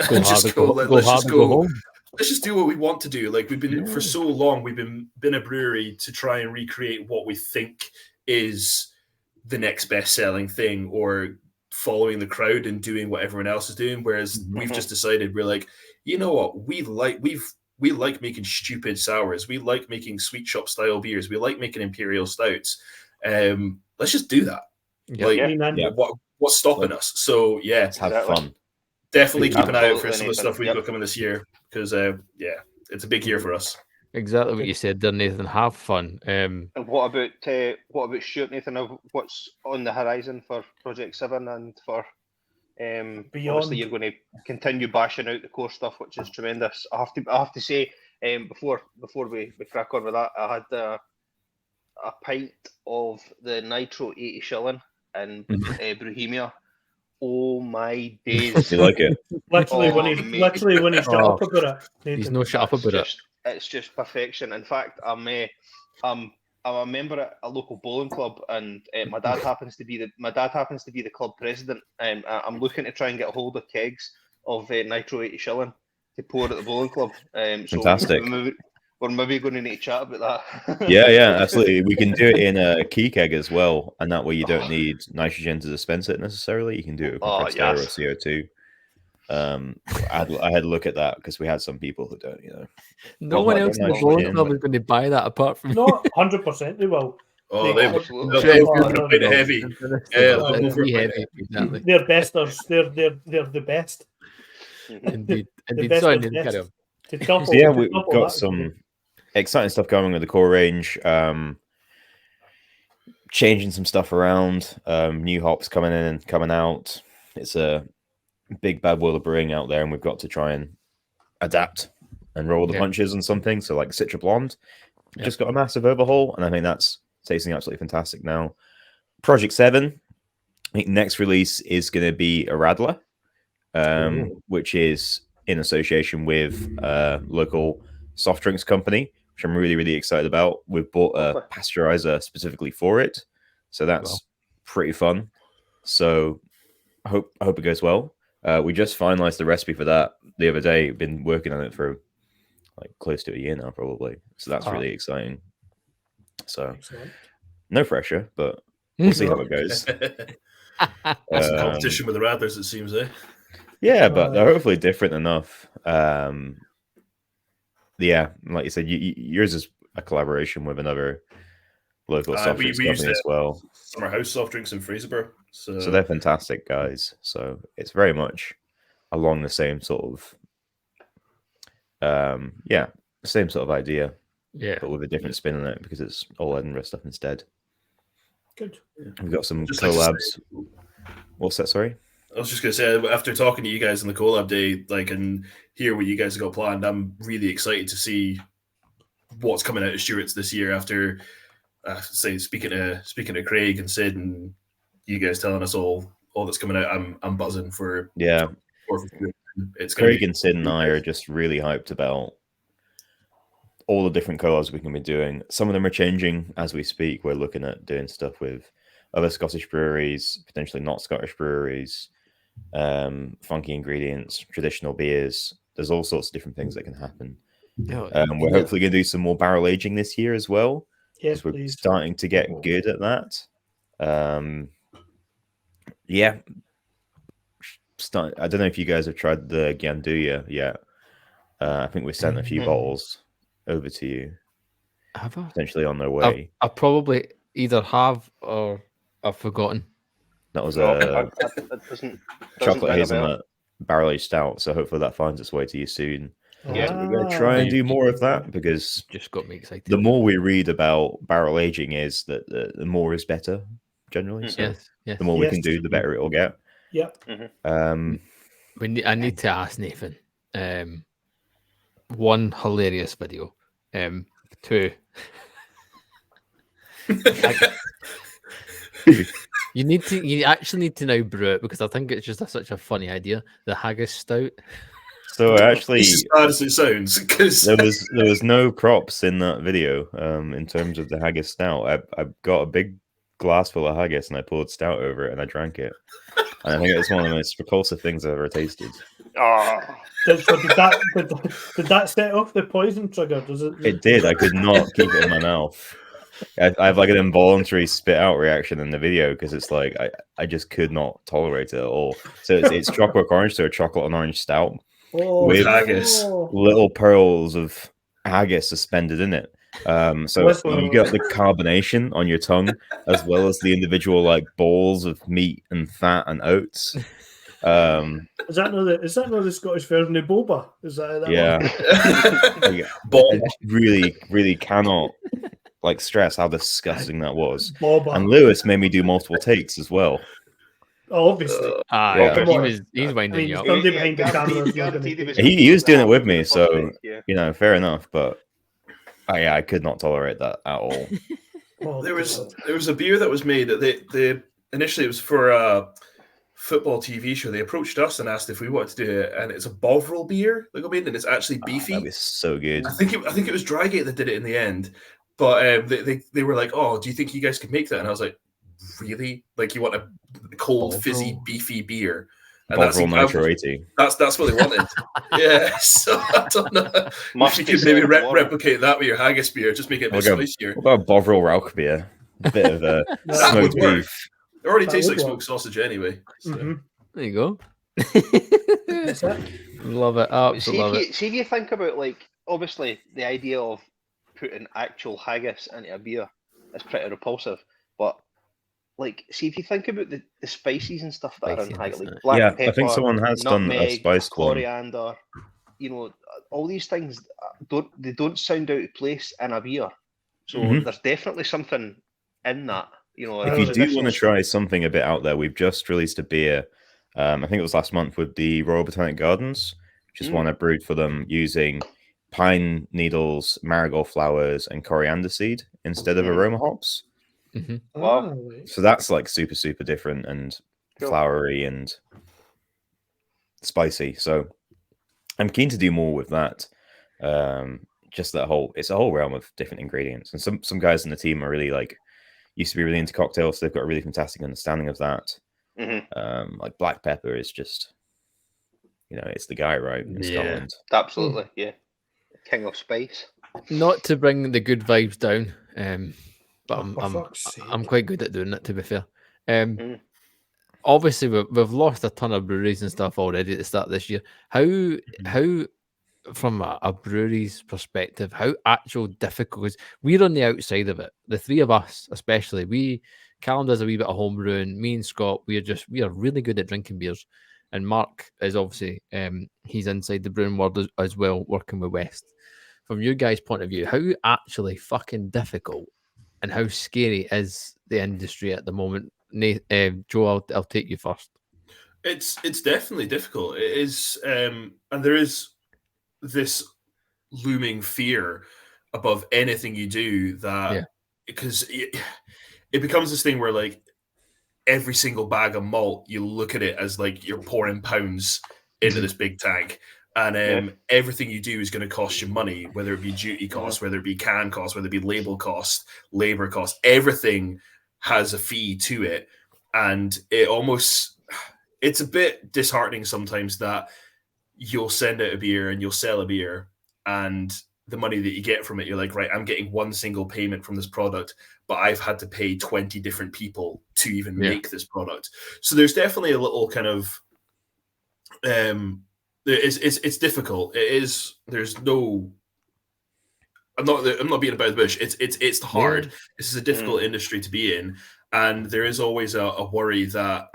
Let's just do what we want to do. Like we've been for so long, we've been a brewery to try and recreate what we think is the next best selling thing, or following the crowd and doing what everyone else is doing. Whereas we've just decided, we're like, you know what, we like making stupid sours, we like making sweet shop style beers, we like making imperial stouts. Let's just do that. What's stopping us? So let's have fun. Definitely keep an eye out for some of the stuff we've got coming this year, because it's a big year for us. Exactly what you said there, Nathan. Have fun. And what about Stewart, Nathan? What's on the horizon for Project 7 and for beyond? Obviously, you're going to continue bashing out the core stuff, which is tremendous. I have to say, before we crack on with that, I had a pint of the Nitro 80 shilling in Brewhemia. Oh my days! You like it? Literally when he's shut up about it. He's no shut up about it. It's just perfection. In fact, I'm a member at a local bowling club, and my dad happens to be the club president. I'm looking to try and get a hold of kegs of Nitro 80 shilling to pour at the bowling club. Fantastic. We're maybe going to need to chat about that. Yeah, absolutely. We can do it in a key keg as well, and that way you don't need nitrogen to dispense it necessarily. You can do it with compressed air or CO2. I had a look at that because we had some people who don't, No one else in the bowling club is going to buy that apart from no, 100% they will. Oh, they'll heavy. Heavy. Exactly. They're besters. They're the best. Indeed. Sorry, we've got some exciting stuff going with the core range. Changing some stuff around. New hops coming in and coming out. It's a big bad world of brewing out there, and we've got to try and adapt and roll the punches on something. So like Citra Blonde just got a massive overhaul, and I think that's tasting absolutely fantastic now. Project 7, think next release is going to be a Radler, which is in association with a local soft drinks company, which I'm really, really excited about. We've bought a pasteurizer specifically for it, so that's pretty fun. So I hope it goes well. We just finalized the recipe for that the other day. Been working on it for like close to a year now, probably. So that's really exciting. So no pressure, but we'll see how it goes. That's a competition with the Rattlers, it seems, eh? Yeah, but they're hopefully different enough. Yeah, like you said, yours is a collaboration with another local soft drinks company as well. Summer House Soft Drinks in Fraserburgh. So they're fantastic guys. So it's very much along the same sort of, same sort of idea. Yeah, but with a different spin on it because it's all Edinburgh stuff instead. Good. We've got some collabs. What's that? Sorry. I was just going to say, after talking to you guys on the collab day, and hear what you guys have got planned, I'm really excited to see what's coming out of Stewart's this year. After, speaking to Craig and Sid and you guys telling us all that's coming out, I'm buzzing for. Yeah, it's Craig and Sid and I are just really hyped about all the different collabs we can be doing. Some of them are changing as we speak. We're looking at doing stuff with other Scottish breweries, potentially not Scottish breweries. Funky ingredients, traditional beers. There's all sorts of different things that can happen. We're hopefully going to do some more barrel aging this year as well. Yes, we're starting to get good at that. I don't know if you guys have tried the Ganduya yet. I think we sent a few bottles over to you. Have I? Potentially on their way. I probably either have or I've forgotten. That was doesn't chocolate hazelnut barrel aged stout. So hopefully that finds its way to you soon. Yeah, so we're going to try and do more of that because just got me excited. The more we read about barrel aging, is that the more is better generally. So yes. the more we can do, the better it will get. Yep. Mm-hmm. I need to ask Nathan. One, hilarious video. Two. You actually need to now brew it because I think it's just such a funny idea. The haggis stout. So actually, it's as bad as it sounds because there was no props in that video. In terms of the haggis stout, I got a big glass full of haggis and I poured stout over it and I drank it. And I think it's one of the most repulsive things I've ever tasted. Did that set off the poison trigger? Does it? It did. I could not keep it in my mouth. I have like an involuntary spit out reaction in the video because it's like I just could not tolerate it at all. So it's chocolate orange, so a chocolate and orange stout with haggis, little pearls of haggis suspended in it. So you get the carbonation on your tongue as well as the individual like balls of meat and fat and oats. Is that not the Scottish version of boba? Is that I really, really cannot like stress how disgusting that was. Boba. And Lewis made me do multiple takes as well. Oh, obviously. He's winding you up. Behind the camera. He was doing it with me, so fair enough. But I could not tolerate that at all. There was a beer that was made that they initially it was for a football TV show. They approached us and asked if we wanted to do it, and it's a Bovril beer that got made, and it's actually beefy. That was so good. I think it was Drygate that did it in the end, but they were like, "Oh, do you think you guys could make that?" And I was like, "Really? Like you want a cold, fizzy, beefy beer?" And Bovril Nitro 80. That's what they wanted. Yeah, so I don't know if you could maybe replicate that with your haggis beer, just make it a bit spicier. What about Bovril Rauch beer? A bit of a smoked beef. It already tastes like smoked sausage anyway. So. Mm-hmm. There you go. Love it. Love it. See if you think about like obviously the idea of putting actual haggis into a beer is pretty repulsive, but like see if you think about the spices and stuff that are in haggis, like black pepper, I think someone has done a spice coriander, all these things don't sound out of place in a beer. So there's definitely something in that. If you do want to try something a bit out there, we've just released a beer. I think it was last month with the Royal Botanic Gardens, which is one I brewed for them using pine needles, marigold flowers, and coriander seed instead of aroma hops. Mhm. Wow. Right. So that's like super, super different and Cool. flowery and spicy. So I'm keen to do more with that. Just that whole, it's a whole realm of different ingredients. And some guys in the team are really like, used to be really into cocktails. So they've got a really fantastic understanding of that. Like black pepper is just, it's the guy, right? In Scotland. Absolutely, yeah. King of spice. Not to bring the good vibes down, but Oh, for fuck's sake. I'm quite good at doing it, to be fair. Mm. Obviously, we've lost a ton of breweries and stuff already at the start of this year. How from a brewery's perspective, how actual difficult is we're on the outside of it. The three of us, especially, Callum does a wee bit of home brewing. Me and Scott, we are really good at drinking beers, and Mark is obviously he's inside the brewing world as well, working with West. From your guys' point of view, how actually fucking difficult and how scary is the industry at the moment? Joe, I'll take you first. It's definitely difficult. It is, and there is this looming fear above anything you do that because it becomes this thing where like every single bag of malt, you look at it as like you're pouring pounds into this big tank. And everything you do is going to cost you money, whether it be duty costs, whether it be can costs, whether it be label costs, labor costs. Everything has a fee to it. And it's a bit disheartening sometimes that you'll send out a beer and you'll sell a beer, and the money that you get from it, you're like, right, I'm getting one single payment from this product, but I've had to pay 20 different people to even make this product. So there's definitely a little kind of it's difficult. It is. There's no. I'm not being about the bush. It's hard. This is a difficult industry to be in, and there is always a worry that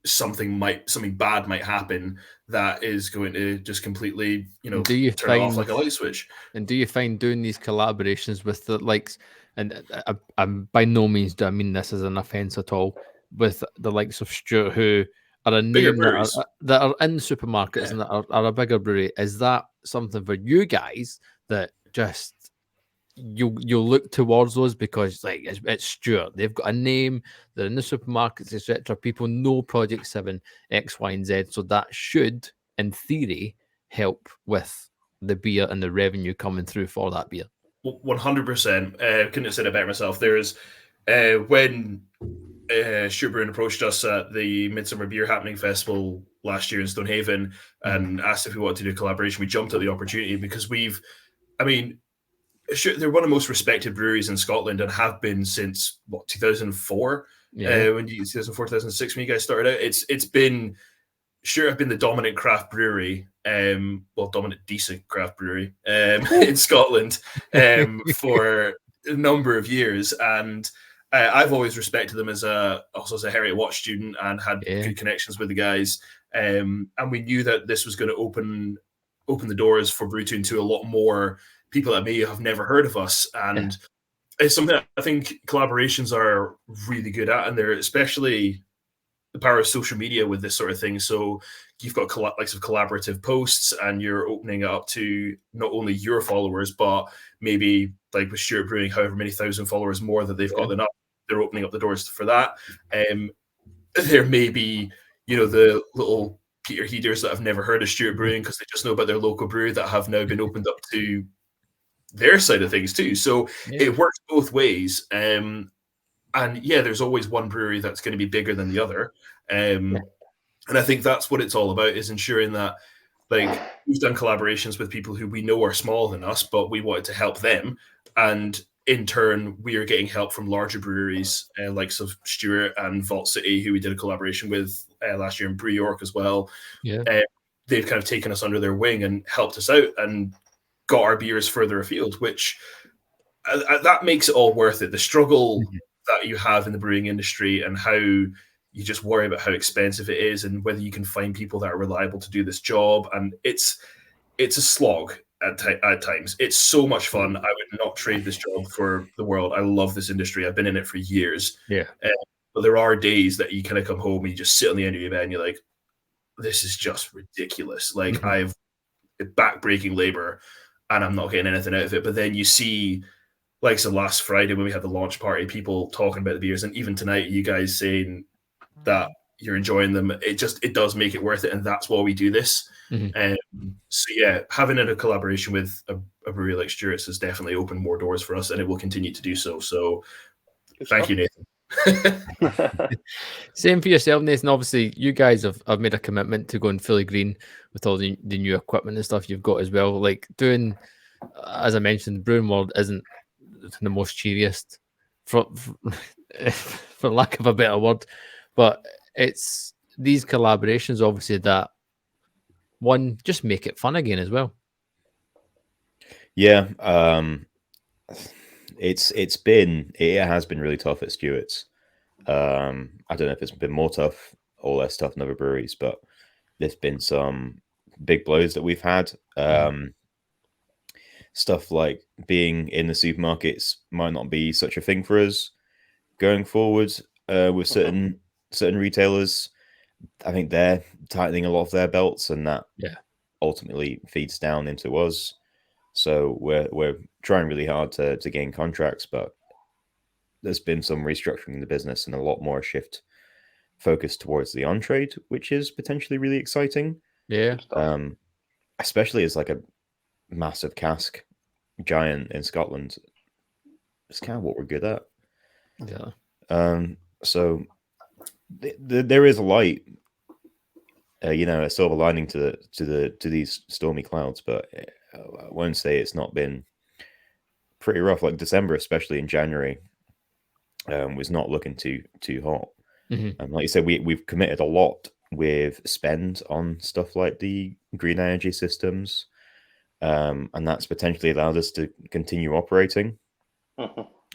something bad might happen that is going to just completely turn it off like a light switch. And do you find doing these collaborations with the likes, and I'm by no means do I mean this as an offense at all, with the likes of Stewart, who are a name that are in supermarkets and that are a bigger brewery, is that something for you guys that just you'll look towards those because like it's Stewart, they've got a name, they're in the supermarkets, etc. People know Project 7, X, Y, and Z, so that should, in theory, help with the beer and the revenue coming through for that beer. 100%. Couldn't have said it better myself. There's when Stewart Brewing approached us at the Midsummer Beer Happening Festival last year in Stonehaven and asked if we wanted to do a collaboration. We jumped at the opportunity because they're one of the most respected breweries in Scotland and have been since 2004. 2004, 2006 when you guys started out. It's been Stewart have been the dominant craft brewery, dominant decent craft brewery in Scotland for a number of years, and I've always respected them also as a Heriot Watch student and had good connections with the guys, and we knew that this was going to open the doors for Brew Toon to a lot more people that may have never heard of us, and it's something that I think collaborations are really good at, and they're especially the power of social media with this sort of thing. So you've got likes of collaborative posts, and you're opening it up to not only your followers, but maybe like with Stewart Brewing, however many thousand followers more that they've got, they're opening up the doors for that. There may be, the little Peter Heaters that have never heard of Stewart Brewing because they just know about their local brewery that have now been opened up to their side of things too. So it works both ways. And there's always one brewery that's going to be bigger than the other. And I think that's what it's all about, is ensuring that, like, we've done collaborations with people who we know are smaller than us, but we wanted to help them. And in turn, we are getting help from larger breweries, likes of Stewart and Vault City, who we did a collaboration with last year in Brew York as well. They've kind of taken us under their wing and helped us out and got our beers further afield, which that makes it all worth it. The struggle that you have in the brewing industry and how you just worry about how expensive it is and whether you can find people that are reliable to do this job. And it's a slog at times. It's so much fun. I would not trade this job for the world. I love this industry. I've been in it for years. But there are days that you kind of come home and you just sit on the end of your bed and you're like, this is just ridiculous. Like, I've back-breaking labor and I'm not getting anything out of it. But then you see like I said last Friday when we had the launch party, people talking about the beers, and even tonight, you guys saying that you're enjoying them. It does make it worth it, and that's why we do this. So yeah, having a collaboration with a brewery like Stewart's has definitely opened more doors for us, and it will continue to do so. So thank you, Nathan. Same for yourself, Nathan. Obviously, you guys have made a commitment to going fully green with all the new equipment and stuff you've got as well. Like doing, as I mentioned, the brewing world isn't the most cheeriest, for lack of a better word, but it's these collaborations, obviously, that one just make it fun again as well. Yeah, it has been really tough at Stewart's. I don't know if it's been more tough or less tough in other breweries, but there's been some big blows that we've had. Stuff like being in the supermarkets might not be such a thing for us going forward with certain retailers. I think they're tightening a lot of their belts, and that ultimately feeds down into us. So we're trying really hard to gain contracts, but there's been some restructuring in the business and a lot more shift focused towards the on-trade, which is potentially really exciting. Yeah. Especially as like a massive cask giant in Scotland. It's kind of what we're good at. Yeah. So there is a light, a silver lining to these stormy clouds, but I won't say it's not been pretty rough. Like December, especially in January, was not looking too hot. Like you said, we've committed a lot with spend on stuff like the green energy systems, and that's potentially allowed us to continue operating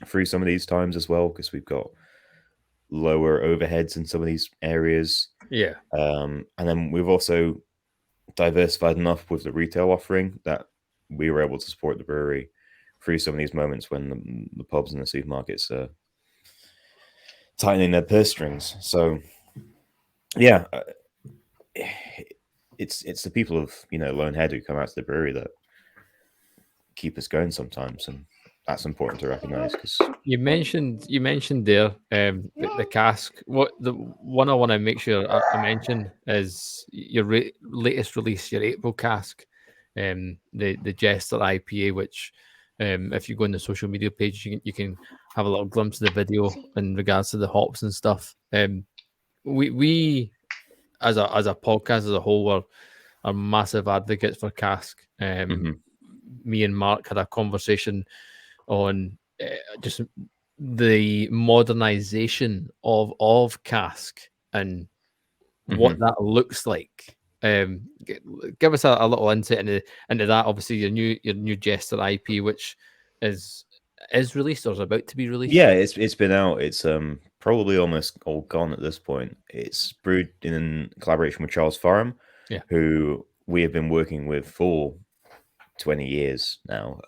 through some of these times as well, because we've got lower overheads in some of these areas. Yeah. And then we've also diversified enough with the retail offering that we were able to support the brewery through some of these moments when the pubs and the supermarkets are tightening their purse strings. So yeah, it's the people of Lone Head who come out to the brewery that keep us going sometimes, and that's important to recognize. Because you mentioned there the cask. What the one I want to make sure I mention is your latest release, your April cask, the Jester IPA, which if you go on the social media page, you can have a little glimpse of the video in regards to the hops and stuff. We as a podcast as a whole are massive advocates for cask. Me and Mark had a conversation on just the modernization of cask and what that looks like. Give us a little insight into that. Obviously, your new Jester IP, which is released or is about to be released. Yeah, it's been out. It's probably almost all gone at this point. It's brewed in collaboration with Charles Farham, who we have been working with for 20 years now.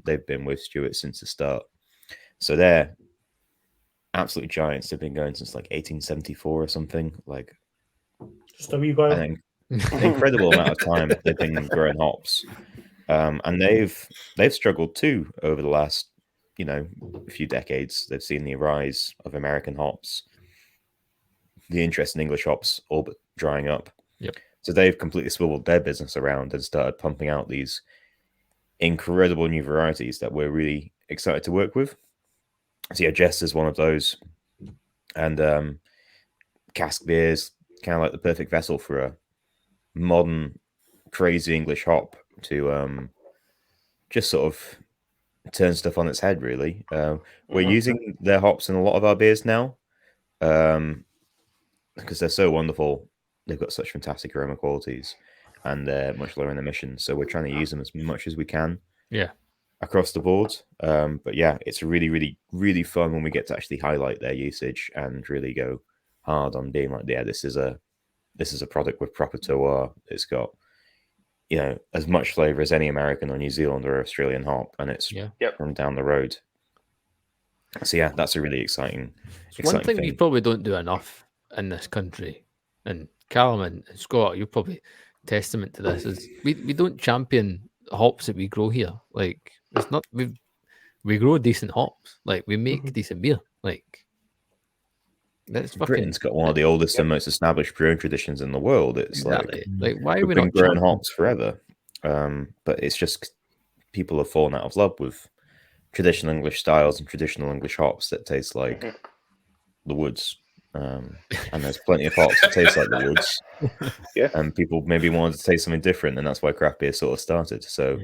They've been with Stewart since the start. So they're absolute giants. They've been going since like 1874 or something. Like just a wee while. An incredible amount of time they've been growing hops. And they've struggled too over the last few decades. They've seen the rise of American hops, the interest in English hops all but drying up. Yep. So they've completely swiveled their business around and started pumping out these incredible new varieties that we're really excited to work with. So yeah, Jess is one of those, and cask beers kind of like the perfect vessel for a modern, crazy English hop to just sort of turn stuff on its head. Really, we're using their hops in a lot of our beers now, because they're so wonderful. They've got such fantastic aroma qualities, and they're much lower in emissions. So we're trying to use them as much as we can. Yeah. Across the board. But yeah, it's really, really, really fun when we get to actually highlight their usage and really go hard on being like, yeah, this is a product with proper terroir. It's got as much flavor as any American or New Zealand or Australian hop, and it's from down the road. So yeah, that's a really exciting one thing we probably don't do enough in this country, and Callum and Scott, you're probably testament to this, is we don't champion hops that we grow here. Like it's not we grow decent hops. Like we make Mhm. decent beer. Like that's fucking Britain's got one of the oldest and most established brewing traditions in the world. It's exactly. Like why are we've we been not growing champions? hops forever, but it's just people have fallen out of love with traditional English styles and traditional English hops that taste like the woods. And there's plenty of hops that taste like the woods. Yeah. And people maybe wanted to taste something different, and that's why craft beer sort of started. So,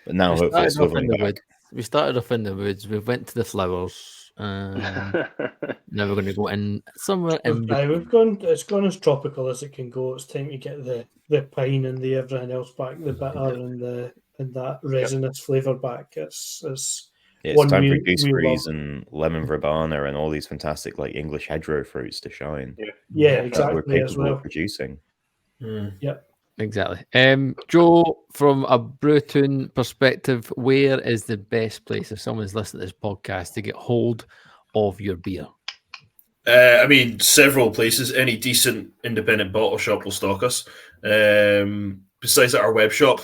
but now We hopefully it's started off in swiveling the back. woods. We started off in the woods. We went to the flowers. Now we're going to go in somewhere in We've between. gone. It's gone as tropical as it can go. It's time to get the pine and the everything else back, the bitter and that resinous flavour back. It's It's one time for we gooseberries love. and lemon verbena and all these fantastic like English hedgerow fruits to shine. Yeah, That we're exactly as capable well. of producing. Exactly. Joe, from a Brew Toon perspective, where is the best place if someone's listening to this podcast to get hold of your beer? I mean, several places. Any decent independent bottle shop will stock us. Besides our web shop,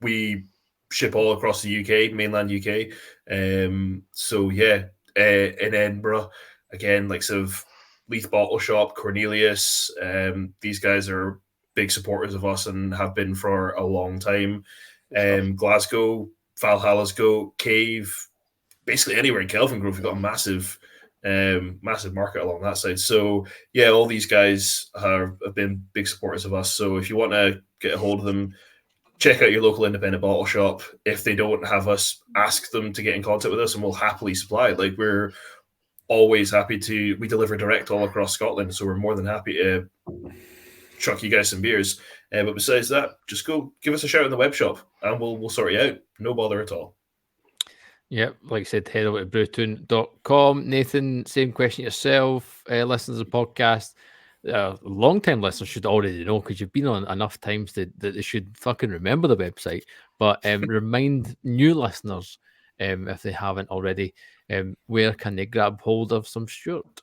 we ship all across the UK, mainland UK. So yeah, in Edinburgh, again, like sort of Leith Bottle Shop, Cornelius. These guys are big supporters of us and have been for a long time. Glasgow, Valhalla's Goat, Cave, basically anywhere in Kelvin Grove, we've got a massive market along that side. So yeah, all these guys have been big supporters of us. So if you want to get a hold of them, check out your local independent bottle shop. If they don't have us, ask them to get in contact with us and we'll happily supply. Like we're always happy to, we deliver direct all across Scotland. So we're more than happy to chuck you guys some beers. But besides that, just go give us a shout in the web shop and we'll sort you out. No bother at all. Yep, like I said, head over to brewtoon.com. Nathan, same question yourself. Listeners of the podcast, long-time listeners should already know because you've been on enough times that they should fucking remember the website. But remind new listeners, if they haven't already, where can they grab hold of some Stewart?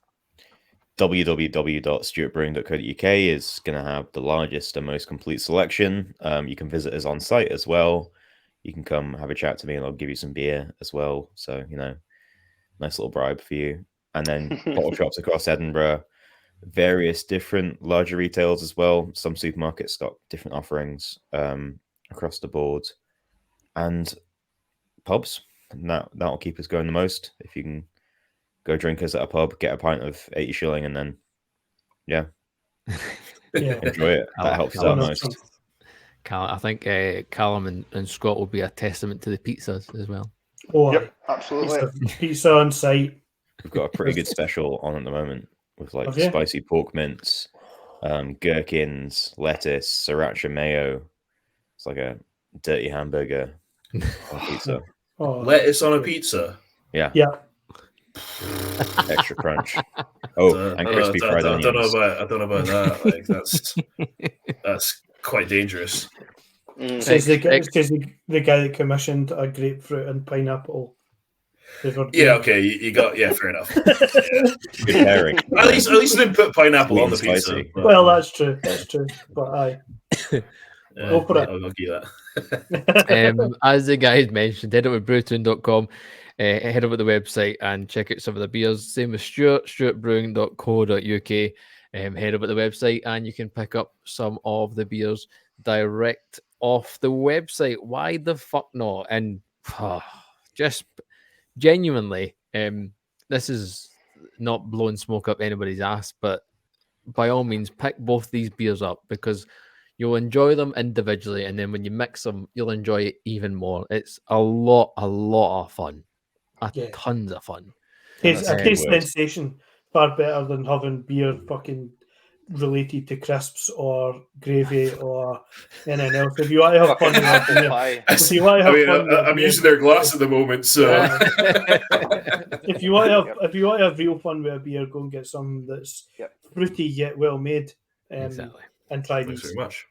www.stewartbrewing.co.uk is going to have the largest and most complete selection. You can visit us on site as well. You can come have a chat to me and I'll give you some beer as well. So, nice little bribe for you. And then bottle shops across Edinburgh, various different larger retailers as well. Some supermarkets got different offerings across the board. And pubs, and that'll keep us going the most. If you can go drink us at a pub, get a pint of 80 shilling, and then, enjoy it. That helps us out most. I think Callum and Scott will be a testament to the pizzas as well. Oh, Yep, absolutely. Pizza on site. We've got a pretty good special on at the moment with like Have you? spicy pork mince, gherkins, lettuce, sriracha mayo. It's like a dirty hamburger on pizza. Lettuce on a pizza? Yeah. Extra crunch. And crispy fried onions. I don't know about that. Like that's quite dangerous. Says the guy that commissioned a grapefruit and pineapple. Yeah, okay, you got fair enough. Good pairing. At least they didn't put pineapple on the Spicy. pizza. Well, that's true. But aye. Go for it. I'll give that. As the guys mentioned, head over to brewtoon.com, head over to the website and check out some of the beers. Same with Stewart, stewartbrewing.co.uk. Head over to the website and you can pick up some of the beers direct off the website. Why the fuck not? And just genuinely, this is not blowing smoke up anybody's ass, but by all means, pick both these beers up because you'll enjoy them individually, and then when you mix them, you'll enjoy it even more. It's a lot of fun, tons of fun. It's a taste sensation, far better than having beer fucking related to crisps or gravy or anything else. If you want to have fun, I'm using their glass at the moment, so if you want to have real fun with a beer, go and get some that's fruity yet well made. Exactly. And try these. Thanks very much.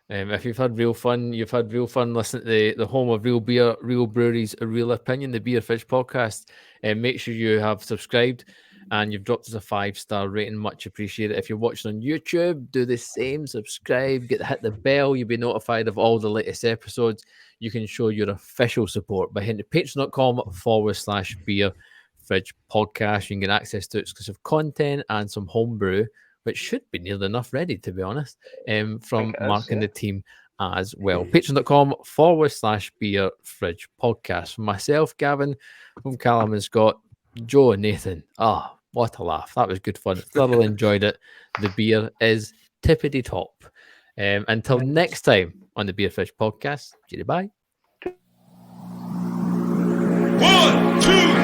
If you've had real fun, listening to the home of real beer, real breweries, a real opinion, the Beer Fish podcast. And make sure you have subscribed and you've dropped us a 5-star rating. Much appreciated. If you're watching on YouTube, do the same. Subscribe, hit the bell. You'll be notified of all the latest episodes. You can show your official support by heading to patreon.com/beer fridge podcast. You can get access to exclusive content and some homebrew, which should be nearly enough ready, to be honest, from Mark and the team as well. Patreon.com/beer fridge podcast. From myself, Gavin, from Callum and Scott, Joe and Nathan. Ah, what a laugh. That was good fun. Thoroughly enjoyed it. The beer is tippity top. Until next time on the Beer Fridge podcast, bye. 1, 2,